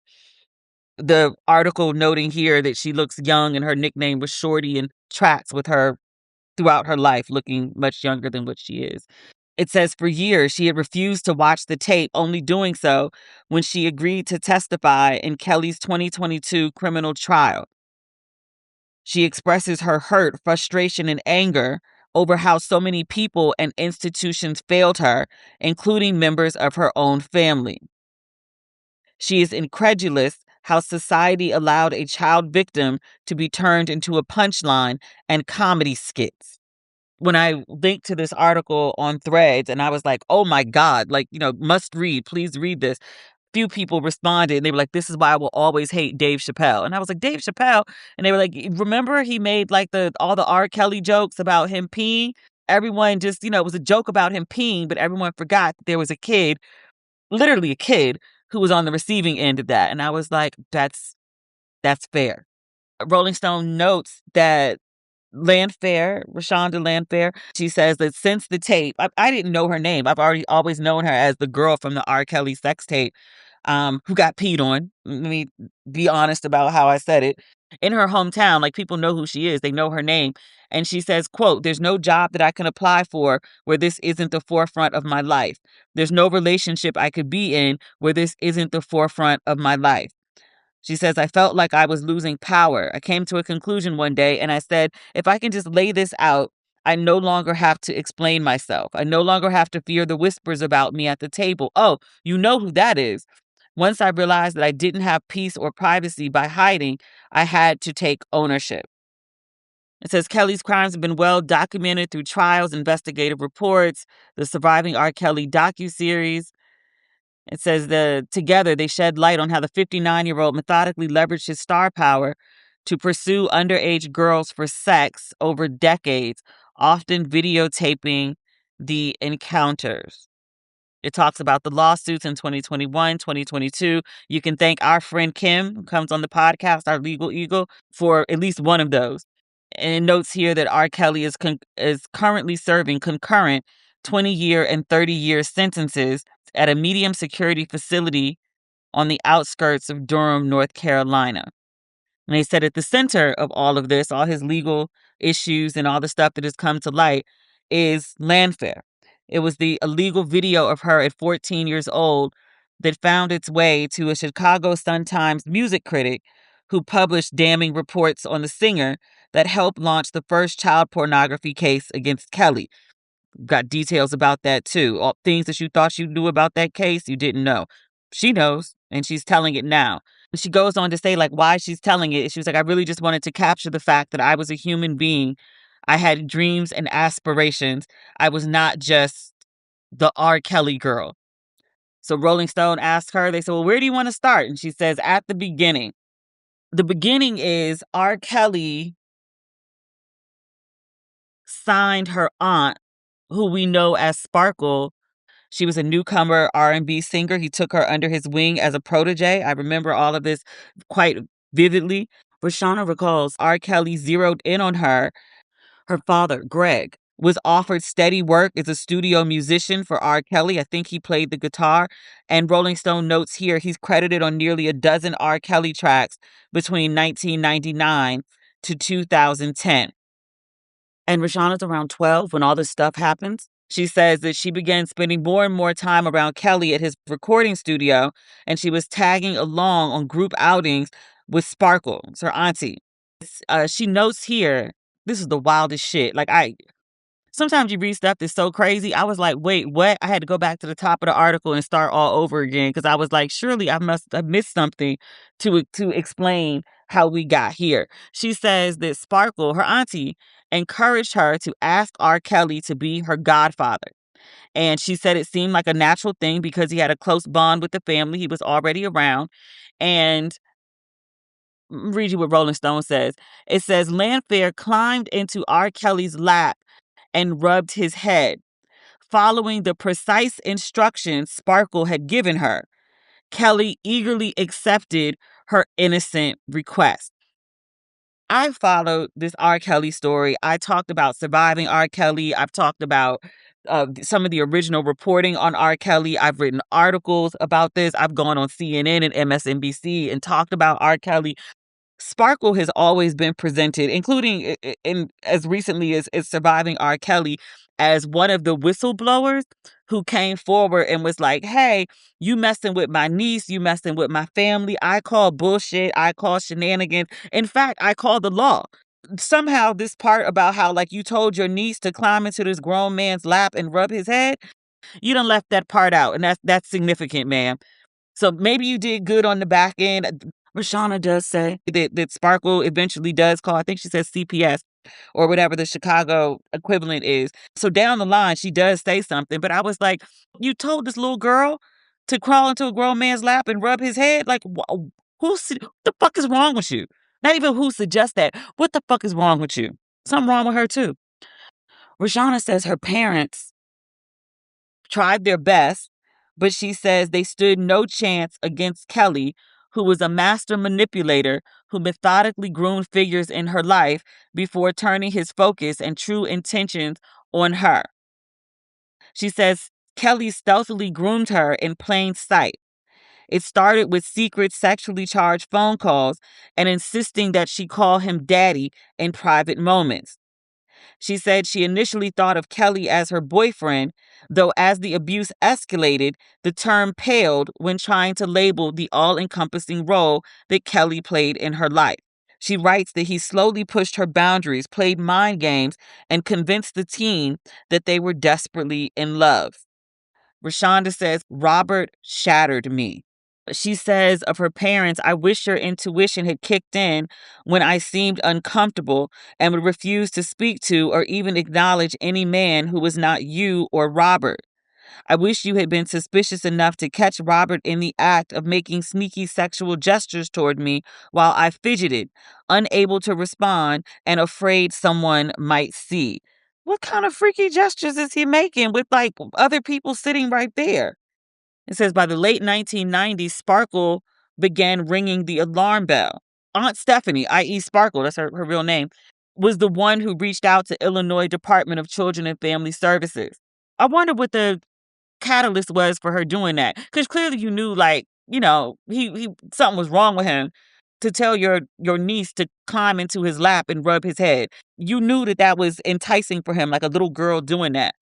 The article noting here that she looks young and her nickname was Shorty and tracks with her throughout her life, looking much younger than what she is. It says for years she had refused to watch the tape, only doing so when she agreed to testify in Kelly's 2022 criminal trial. She expresses her hurt, frustration, and anger over how so many people and institutions failed her, including members of her own family. She is incredulous how society allowed a child victim to be turned into a punchline and comedy skits. When I linked to this article on Threads and I was like, oh my God, like, must read, please read this. Few people responded and they were like, this is why I will always hate Dave Chappelle. And I was like, Dave Chappelle? And they were like, remember he made like all the R.Kelly jokes about him peeing? Everyone just, it was a joke about him peeing, but everyone forgot that there was a kid, literally a kid, who was on the receiving end of that. And I was like, that's fair. Rolling Stone notes that Rashonda Landfair, she says that since the tape, I didn't know her name. I've always known her as the girl from the R. Kelly sex tape, who got peed on. Let me be honest about how I said it. In her hometown, like, people know who she is. They know her name. And she says, quote, there's no job that I can apply for where this isn't the forefront of my life. There's no relationship I could be in where this isn't the forefront of my life. She says, I felt like I was losing power. I came to a conclusion one day and I said, if I can just lay this out, I no longer have to explain myself. I no longer have to fear the whispers about me at the table. Oh, you know who that is. Once I realized that I didn't have peace or privacy by hiding, I had to take ownership. It says Kelly's crimes have been well documented through trials, investigative reports, the Surviving R. Kelly docuseries. It says together they shed light on how the 59-year-old methodically leveraged his star power to pursue underage girls for sex over decades, often videotaping the encounters. It talks about the lawsuits in 2021, 2022. You can thank our friend Kim, who comes on the podcast, our legal eagle, for at least one of those. And it notes here that R. Kelly is currently serving concurrent 20-year and 30-year sentences at a medium security facility on the outskirts of Durham, North Carolina. And they said at the center of all of this, all his legal issues and all the stuff that has come to light, is Landfair. It was the illegal video of her at 14 years old that found its way to a Chicago Sun-Times music critic who published damning reports on the singer that helped launch the first child pornography case against Kelly. Got details about that too. All things that you thought you knew about that case, you didn't know. She knows, and she's telling it now. She goes on to say, like, why she's telling it. She was like, I really just wanted to capture the fact that I was a human being. I had dreams and aspirations. I was not just the R. Kelly girl. So Rolling Stone asked her, they said, well, where do you want to start? And she says, at the beginning. The beginning is R. Kelly signed her aunt, who we know as Sparkle. She was a newcomer R&B singer. He took her under his wing as a protege. I remember all of this quite vividly. Rashana recalls R. Kelly zeroed in on her. Her father, Greg, was offered steady work as a studio musician for R. Kelly. I think he played the guitar. And Rolling Stone notes here, he's credited on nearly a dozen R. Kelly tracks between 1999 to 2010. And Rashana's around 12 when all this stuff happens. She says that she began spending more and more time around Kelly at his recording studio, and she was tagging along on group outings with Sparkle, her auntie. She notes here, this is the wildest shit. Like, sometimes you read stuff that's so crazy. I was like, wait, what? I had to go back to the top of the article and start all over again because I was like, surely I must have missed something to explain how we got here. She says that Sparkle, her auntie, encouraged her to ask R. Kelly to be her godfather. And she said it seemed like a natural thing because he had a close bond with the family. He was already around. And read you what Rolling Stone says. It says, Landfair climbed into R. Kelly's lap and rubbed his head. Following the precise instructions Sparkle had given her, Kelly eagerly accepted her innocent request. I followed this R. Kelly story. I talked about surviving R. Kelly. I've talked about some of the original reporting on R. Kelly. I've written articles about this. I've gone on CNN and MSNBC and talked about R. Kelly. Sparkle has always been presented, including in as recently as Surviving R. Kelly, as one of the whistleblowers who came forward and was like, hey, you messing with my niece, you messing with my family. I call bullshit. I call shenanigans. In fact, I call the law. Somehow this part about how, like, you told your niece to climb into this grown man's lap and rub his head, you done left that part out. And that's significant, man. So maybe you did good on the back end. Rashana does say that Sparkle eventually does call, I think she says CPS or whatever the Chicago equivalent is. So down the line, she does say something, but I was like, you told this little girl to crawl into a grown man's lap and rub his head? Like, what the fuck is wrong with you? Not even who suggests that. What the fuck is wrong with you? Something wrong with her, too. Rashana says her parents tried their best, but she says they stood no chance against Kelly, who was a master manipulator who methodically groomed figures in her life before turning his focus and true intentions on her. She says Kelly stealthily groomed her in plain sight. It started with secret sexually charged phone calls and insisting that she call him daddy in private moments. She said she initially thought of Kelly as her boyfriend, though as the abuse escalated, the term paled when trying to label the all-encompassing role that Kelly played in her life. She writes that he slowly pushed her boundaries, played mind games, and convinced the teen that they were desperately in love. Rashonda says, Robert shattered me. She says of her parents, I wish your intuition had kicked in when I seemed uncomfortable and would refuse to speak to or even acknowledge any man who was not you or Robert. I wish you had been suspicious enough to catch Robert in the act of making sneaky sexual gestures toward me while I fidgeted, unable to respond and afraid someone might see. What kind of freaky gestures is he making with like other people sitting right there? It says by the late 1990s, Sparkle began ringing the alarm bell. Aunt Stephanie, i.e. Sparkle, that's her real name, was the one who reached out to Illinois Department of Children and Family Services. I wonder what the catalyst was for her doing that. Because clearly you knew, like, you know, he something was wrong with him to tell your niece to climb into his lap and rub his head. You knew that was enticing for him, like a little girl doing that.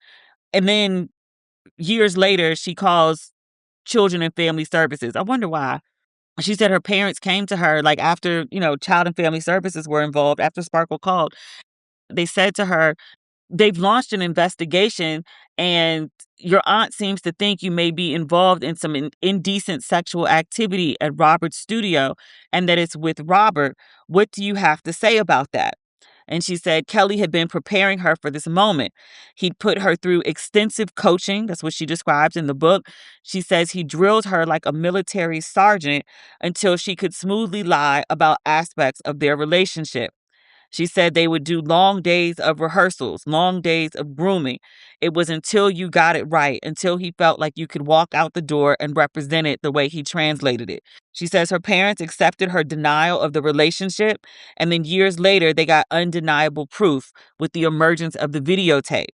And then years later, she calls Children and Family Services. I wonder why. She said her parents came to her, like, after, Child and Family Services were involved, after Sparkle called. They said to her, they've launched an investigation and your aunt seems to think you may be involved in some indecent sexual activity at Robert's studio and that it's with Robert. What do you have to say about that? And she said Kelly had been preparing her for this moment. He'd put her through extensive coaching. That's what she describes in the book. She says he drilled her like a military sergeant until she could smoothly lie about aspects of their relationship. She said they would do long days of rehearsals, long days of grooming. It was until you got it right, until he felt like you could walk out the door and represent it the way he translated it. She says her parents accepted her denial of the relationship, and then years later, they got undeniable proof with the emergence of the videotape.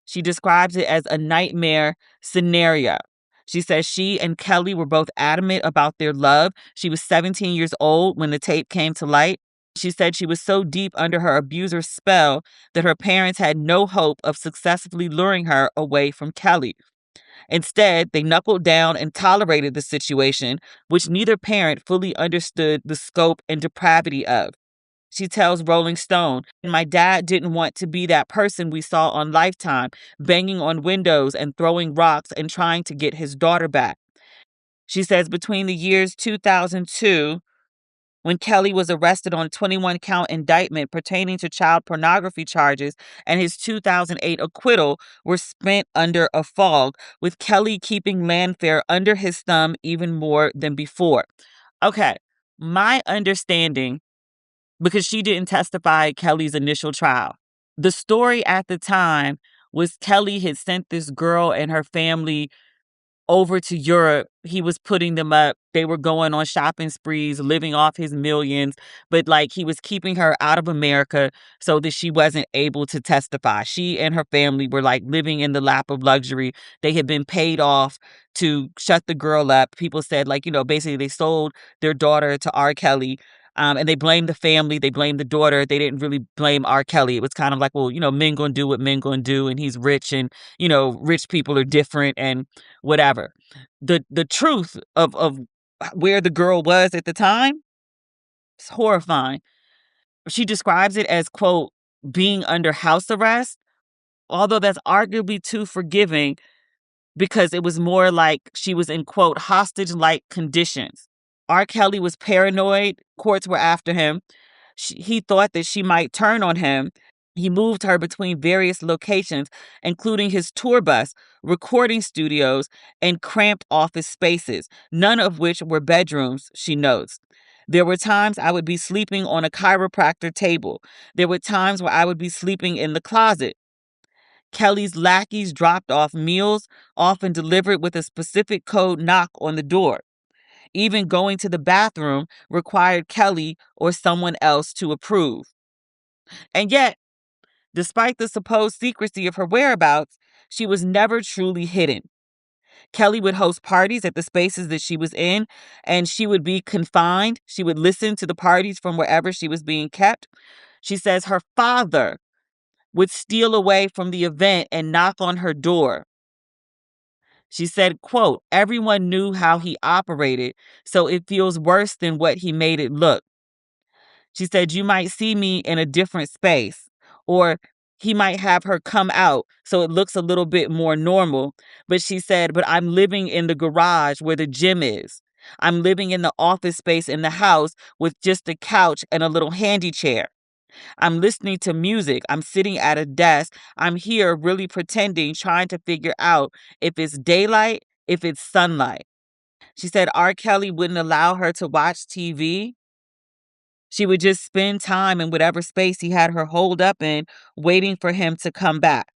She describes it as a nightmare scenario. She says she and Kelly were both adamant about their love. She was 17 years old when the tape came to light. She said she was so deep under her abuser's spell that her parents had no hope of successfully luring her away from Kelly. Instead, they knuckled down and tolerated the situation, which neither parent fully understood the scope and depravity of. She tells Rolling Stone, my dad didn't want to be that person we saw on Lifetime, banging on windows and throwing rocks and trying to get his daughter back. She says between the years 2002, when Kelly was arrested on a 21-count indictment pertaining to child pornography charges, and his 2008 acquittal were spent under a fog, with Kelly keeping Landfair under his thumb even more than before. Okay, my understanding, because she didn't testify at Kelly's initial trial, the story at the time was Kelly had sent this girl and her family over to Europe. He was putting them up. They were going on shopping sprees, living off his millions, but like he was keeping her out of America so that she wasn't able to testify. She and her family were like living in the lap of luxury. They had been paid off to shut the girl up. People said, like, basically they sold their daughter to R.Kelly. And they blamed the family. They blamed the daughter. They didn't really blame R.Kelly. It was kind of like, well, men gonna do what men gonna do, and he's rich, and rich people are different, and whatever. The truth of where the girl was at the time is horrifying. She describes it as, quote, being under house arrest, although that's arguably too forgiving because it was more like she was in, quote, hostage-like conditions. R. Kelly was paranoid. Courts were after him. He thought that she might turn on him. He moved her between various locations, including his tour bus, recording studios, and cramped office spaces, none of which were bedrooms, she notes. There were times I would be sleeping on a chiropractor table. There were times where I would be sleeping in the closet. Kelly's lackeys dropped off meals, often delivered with a specific code knock on the door. Even going to the bathroom required Kelly or someone else to approve. And yet, despite the supposed secrecy of her whereabouts, she was never truly hidden. Kelly would host parties at the spaces that she was in, and she would be confined. She would listen to the parties from wherever she was being kept. She says her father would steal away from the event and knock on her door. She said, quote, everyone knew how he operated, so it feels worse than what he made it look. She said, you might see me in a different space, or he might have her come out so it looks a little bit more normal. But she said, but I'm living in the garage where the gym is. I'm living in the office space in the house with just a couch and a little handy chair. I'm listening to music. I'm sitting at a desk. I'm here really pretending, trying to figure out if it's daylight, if it's sunlight. She said R. Kelly wouldn't allow her to watch TV. She would just spend time in whatever space he had her holed up in, waiting for him to come back.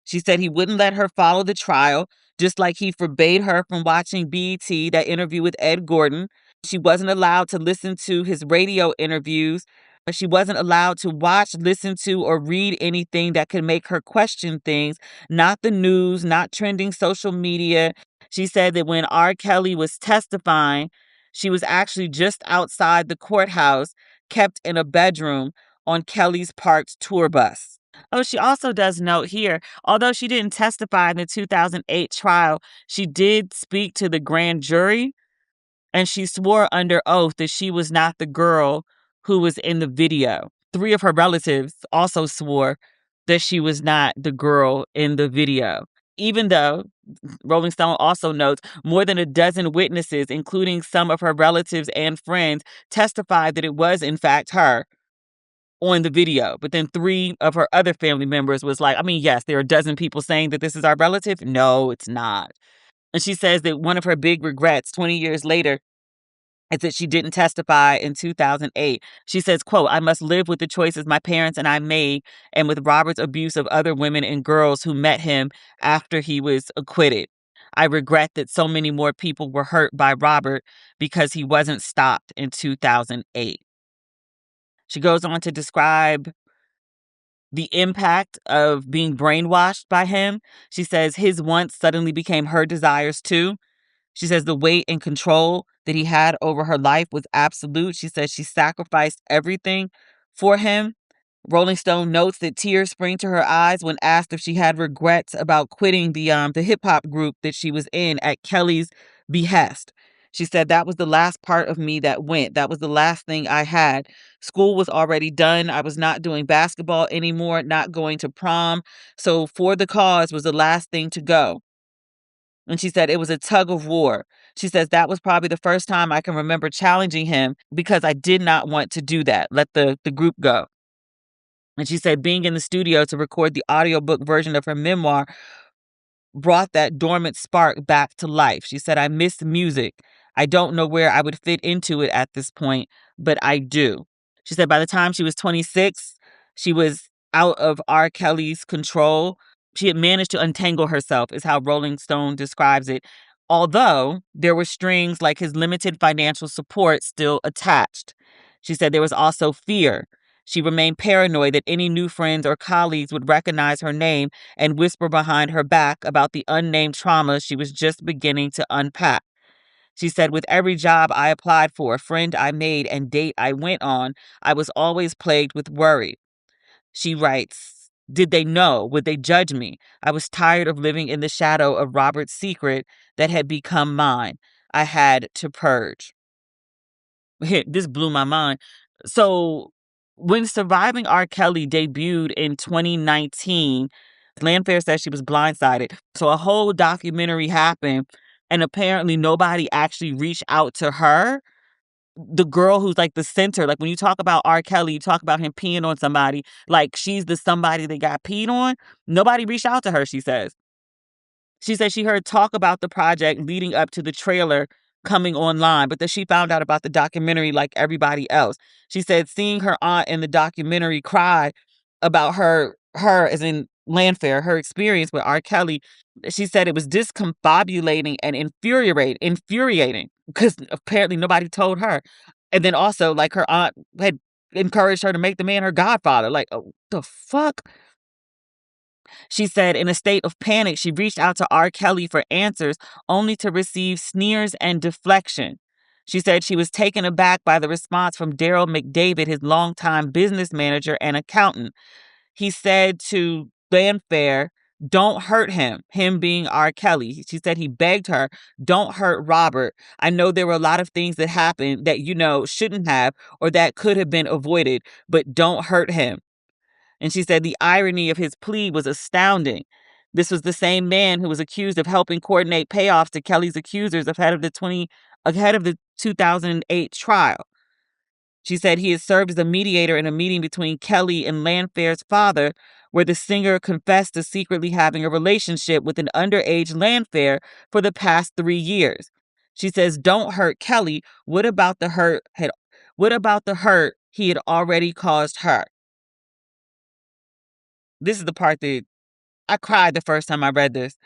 She said he wouldn't let her follow the trial, just like he forbade her from watching BET, that interview with Ed Gordon. She wasn't allowed to listen to his radio interviews. She wasn't allowed to watch, listen to, or read anything that could make her question things, not the news, not trending social media. She said that when R. Kelly was testifying, she was actually just outside the courthouse, kept in a bedroom on Kelly's parked tour bus. Oh, she also does note here, although she didn't testify in the 2008 trial, she did speak to the grand jury, and she swore under oath that she was not the girl who was in the video. 3 of her relatives also swore that she was not the girl in the video. Even though, Rolling Stone also notes, more than a dozen witnesses, including some of her relatives and friends, testified that it was, in fact, her on the video. But then 3 of her other family members was like, I mean, yes, there are a dozen people saying that this is our relative. No, it's not. And she says that one of her big regrets 20 years later is that she didn't testify in 2008. She says, quote, I must live with the choices my parents and I made and with Robert's abuse of other women and girls who met him after he was acquitted. I regret that so many more people were hurt by Robert because he wasn't stopped in 2008. She goes on to describe the impact of being brainwashed by him. She says his wants suddenly became her desires too. She says the weight and control that he had over her life was absolute. She says she sacrificed everything for him. Rolling Stone notes that tears sprang to her eyes when asked if she had regrets about quitting the hip hop group that she was in at Kelly's behest. She said that was the last part of me that went. That was the last thing I had. School was already done. I was not doing basketball anymore, not going to prom. So For the Cause was the last thing to go. And she said it was a tug of war. She says that was probably the first time I can remember challenging him because I did not want to do that, let the group go. And she said being in the studio to record the audiobook version of her memoir brought that dormant spark back to life. She said, I miss music. I don't know where I would fit into it at this point, but I do. She said by the time she was 26, she was out of R. Kelly's control. She had managed to untangle herself, is how Rolling Stone describes it, although there were strings like his limited financial support still attached. She said there was also fear. She remained paranoid that any new friends or colleagues would recognize her name and whisper behind her back about the unnamed trauma she was just beginning to unpack. She said, with every job I applied for, friend I made, and date I went on, I was always plagued with worry. She writes, did they know? Would they judge me? I was tired of living in the shadow of Robert's secret that had become mine. I had to purge. This blew my mind. So when Surviving R. Kelly debuted in 2019, Landfair says she was blindsided. So a whole documentary happened and apparently nobody actually reached out to her, the girl who's like the center. Like when you talk about R. Kelly, you talk about him peeing on somebody, like she's the somebody that got peed on. Nobody reached out to her, she says. She said she heard talk about the project leading up to the trailer coming online, but that she found out about the documentary like everybody else. She said seeing her aunt in the documentary cry about her as in Landfair, her experience with R. Kelly, she said it was discombobulating and infuriating because apparently nobody told her. And then also like her aunt had encouraged her to make the man her godfather. Like, oh, the fuck? She said in a state of panic, she reached out to R. Kelly for answers only to receive sneers and deflection. She said she was taken aback by the response from Daryl McDavid, his longtime business manager and accountant. He said to Landfair, don't hurt him being R. Kelly. She said he begged her, don't hurt Robert. I know there were a lot of things that happened that, shouldn't have or that could have been avoided, but don't hurt him. And she said the irony of his plea was astounding. This was the same man who was accused of helping coordinate payoffs to Kelly's accusers ahead of the 2008 trial. She said he has served as a mediator in a meeting between Kelly and Landfair's father, where the singer confessed to secretly having a relationship with an underage Landfair for the past 3 years. She says, "Don't hurt Kelly. What about the hurt he had already caused her?" This is the part that I cried the first time I read this.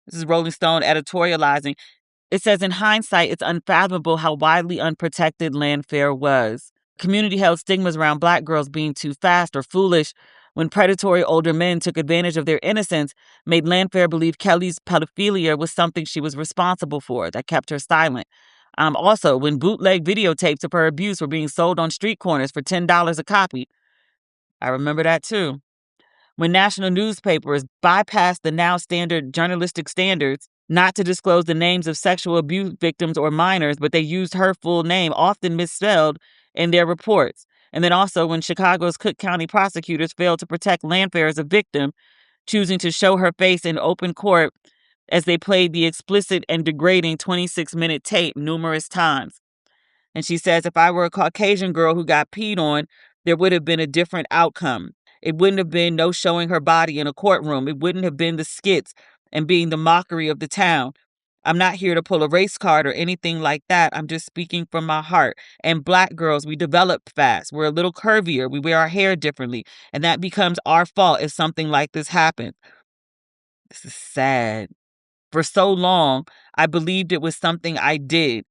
This is Rolling Stone editorializing. It says, in hindsight, it's unfathomable how widely unprotected Landfair was. Community held stigmas around Black girls being too fast or foolish when predatory older men took advantage of their innocence, made Landfair believe Kelly's pedophilia was something she was responsible for that kept her silent. Also, when bootleg videotapes of her abuse were being sold on street corners for $10 a copy. I remember that too. When national newspapers bypassed the now standard journalistic standards not to disclose the names of sexual abuse victims or minors, but they used her full name, often misspelled, in their reports. And then also when Chicago's Cook County prosecutors failed to protect Landfair as a victim, choosing to show her face in open court as they played the explicit and degrading 26-minute tape numerous times. And she says, if I were a Caucasian girl who got peed on, there would have been a different outcome. It wouldn't have been no showing her body in a courtroom. It wouldn't have been the skits and being the mockery of the town. I'm not here to pull a race card or anything like that. I'm just speaking from my heart. And Black girls, we develop fast. We're a little curvier. We wear our hair differently. And that becomes our fault if something like this happens. This is sad. For so long, I believed it was something I did.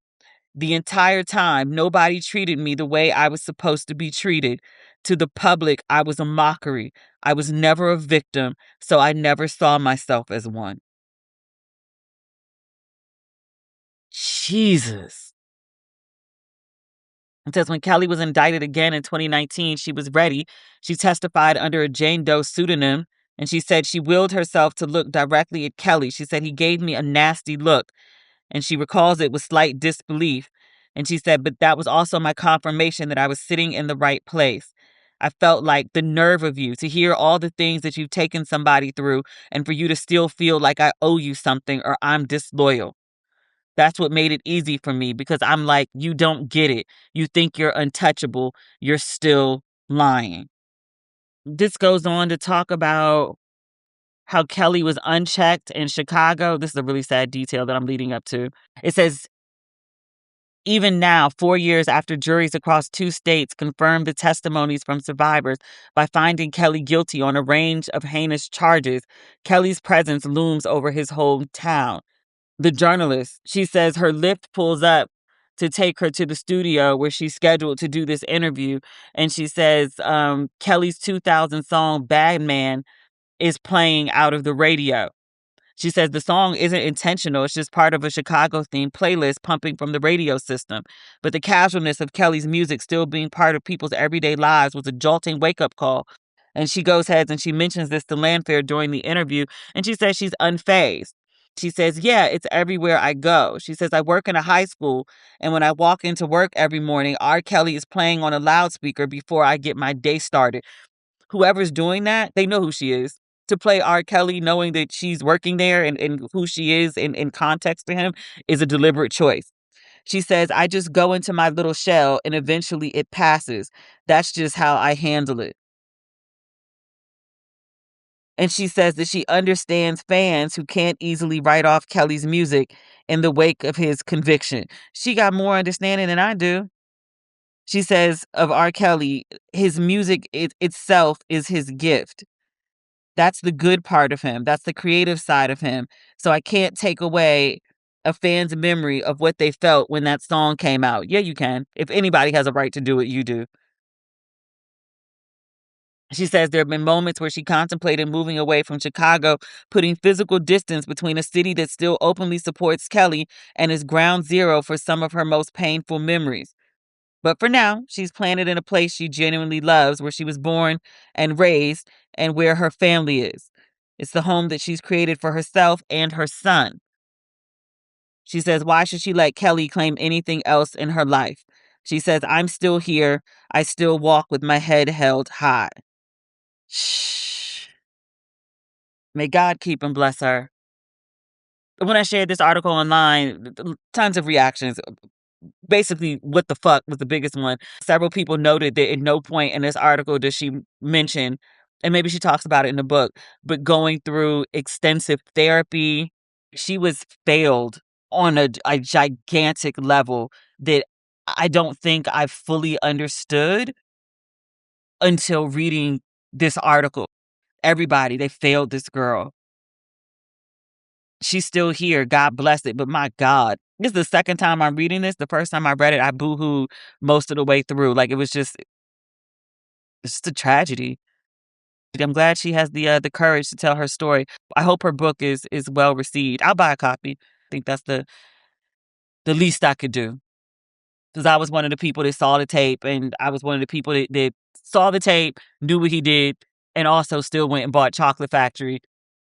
The entire time, nobody treated me the way I was supposed to be treated. To the public, I was a mockery. I was never a victim, so I never saw myself as one. Jesus. It says when Kelly was indicted again in 2019, she was ready. She testified under a Jane Doe pseudonym, and she said she willed herself to look directly at Kelly. She said, he gave me a nasty look. And she recalls it with slight disbelief. And she said, but that was also my confirmation that I was sitting in the right place. I felt like the nerve of you to hear all the things that you've taken somebody through and for you to still feel like I owe you something or I'm disloyal. That's what made it easy for me because I'm like, you don't get it. You think you're untouchable. You're still lying. This goes on to talk about how Kelly was unchecked in Chicago. This is a really sad detail that I'm leading up to. It says, even now, 4 years after juries across 2 states confirmed the testimonies from survivors by finding Kelly guilty on a range of heinous charges, Kelly's presence looms over his whole town. The journalist, she says her Lyft pulls up to take her to the studio where she's scheduled to do this interview. And she says Kelly's 2000 song, Bad Man, is playing out of the radio. She says the song isn't intentional. It's just part of a Chicago-themed playlist pumping from the radio system. But the casualness of Kelly's music still being part of people's everyday lives was a jolting wake-up call. And she goes ahead and she mentions this to Landfair during the interview. And she says she's unfazed. She says, yeah, it's everywhere I go. She says, I work in a high school. And when I walk into work every morning, R. Kelly is playing on a loudspeaker before I get my day started. Whoever's doing that, they know who she is. to play R.Kelly knowing that she's working there and who she is in context to him is a deliberate choice. She says, I just go into my little shell and eventually it passes. That's just how I handle it. And she says that she understands fans who can't easily write off Kelly's music in the wake of his conviction. She got more understanding than I do. She says of R. Kelly, his music itself is his gift. That's the good part of him. That's the creative side of him. So I can't take away a fan's memory of what they felt when that song came out. Yeah, you can. If anybody has a right to do it, you do. She says there have been moments where she contemplated moving away from Chicago, putting physical distance between a city that still openly supports Kelly and is ground zero for some of her most painful memories. But for now, she's planted in a place she genuinely loves, where she was born and raised and where her family is. It's the home that she's created for herself and her son. She says, why should she let Kelly claim anything else in her life? She says, I'm still here. I still walk with my head held high. Shh. May God keep and bless her. When I shared this article online, tons of reactions. Basically, what the fuck was the biggest one. Several people noted that at no point in this article does she mention, and maybe she talks about it in the book, but going through extensive therapy. She was failed on a gigantic level that I don't think I fully understood until reading this article. Everybody, they failed this girl. She's still here. God bless it. But my God, this is the second time I'm reading this. The first time I read it, I boohooed most of the way through. Like, it's just a tragedy. I'm glad she has the courage to tell her story. I hope her book is well received. I'll buy a copy. I think that's the least I could do. Because I was one of the people that saw the tape, and I was one of the people that saw the tape, knew what he did, and also still went and bought Chocolate Factory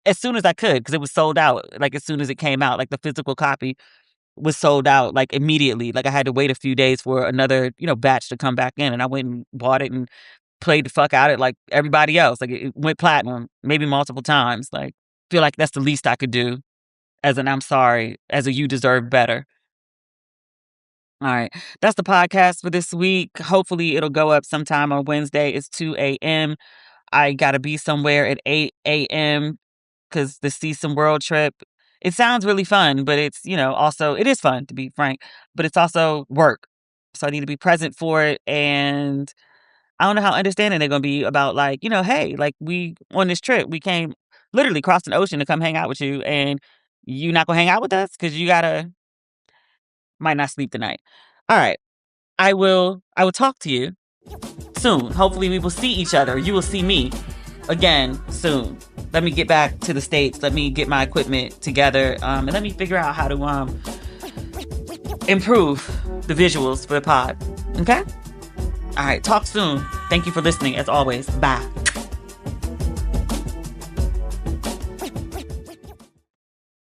as soon as I could, because it was sold out. Like, as soon as it came out, like the physical copy was sold out, like, immediately. Like, I had to wait a few days for another, batch to come back in, and I went and bought it and played the fuck out of it like everybody else. Like, it went platinum, maybe multiple times. Like, feel like that's the least I could do as an I'm sorry, as a you deserve better. All right. That's the podcast for this week. Hopefully it'll go up sometime on Wednesday. It's 2 a.m. I got to be somewhere at 8 a.m. because the See Some World trip, it sounds really fun, but it's, also, it is fun, to be frank, but it's also work. So I need to be present for it. And I don't know how understanding they're going to be about, like, hey, like, we on this trip, we came literally crossed an ocean to come hang out with you, and you not going to hang out with us because you might not sleep tonight. All right. I will talk to you soon. Hopefully we will see each other. You will see me again soon. Let me get back to the States. Let me get my equipment together. And let me figure out how to improve the visuals for the pod. Okay? All right. Talk soon. Thank you for listening as always. Bye.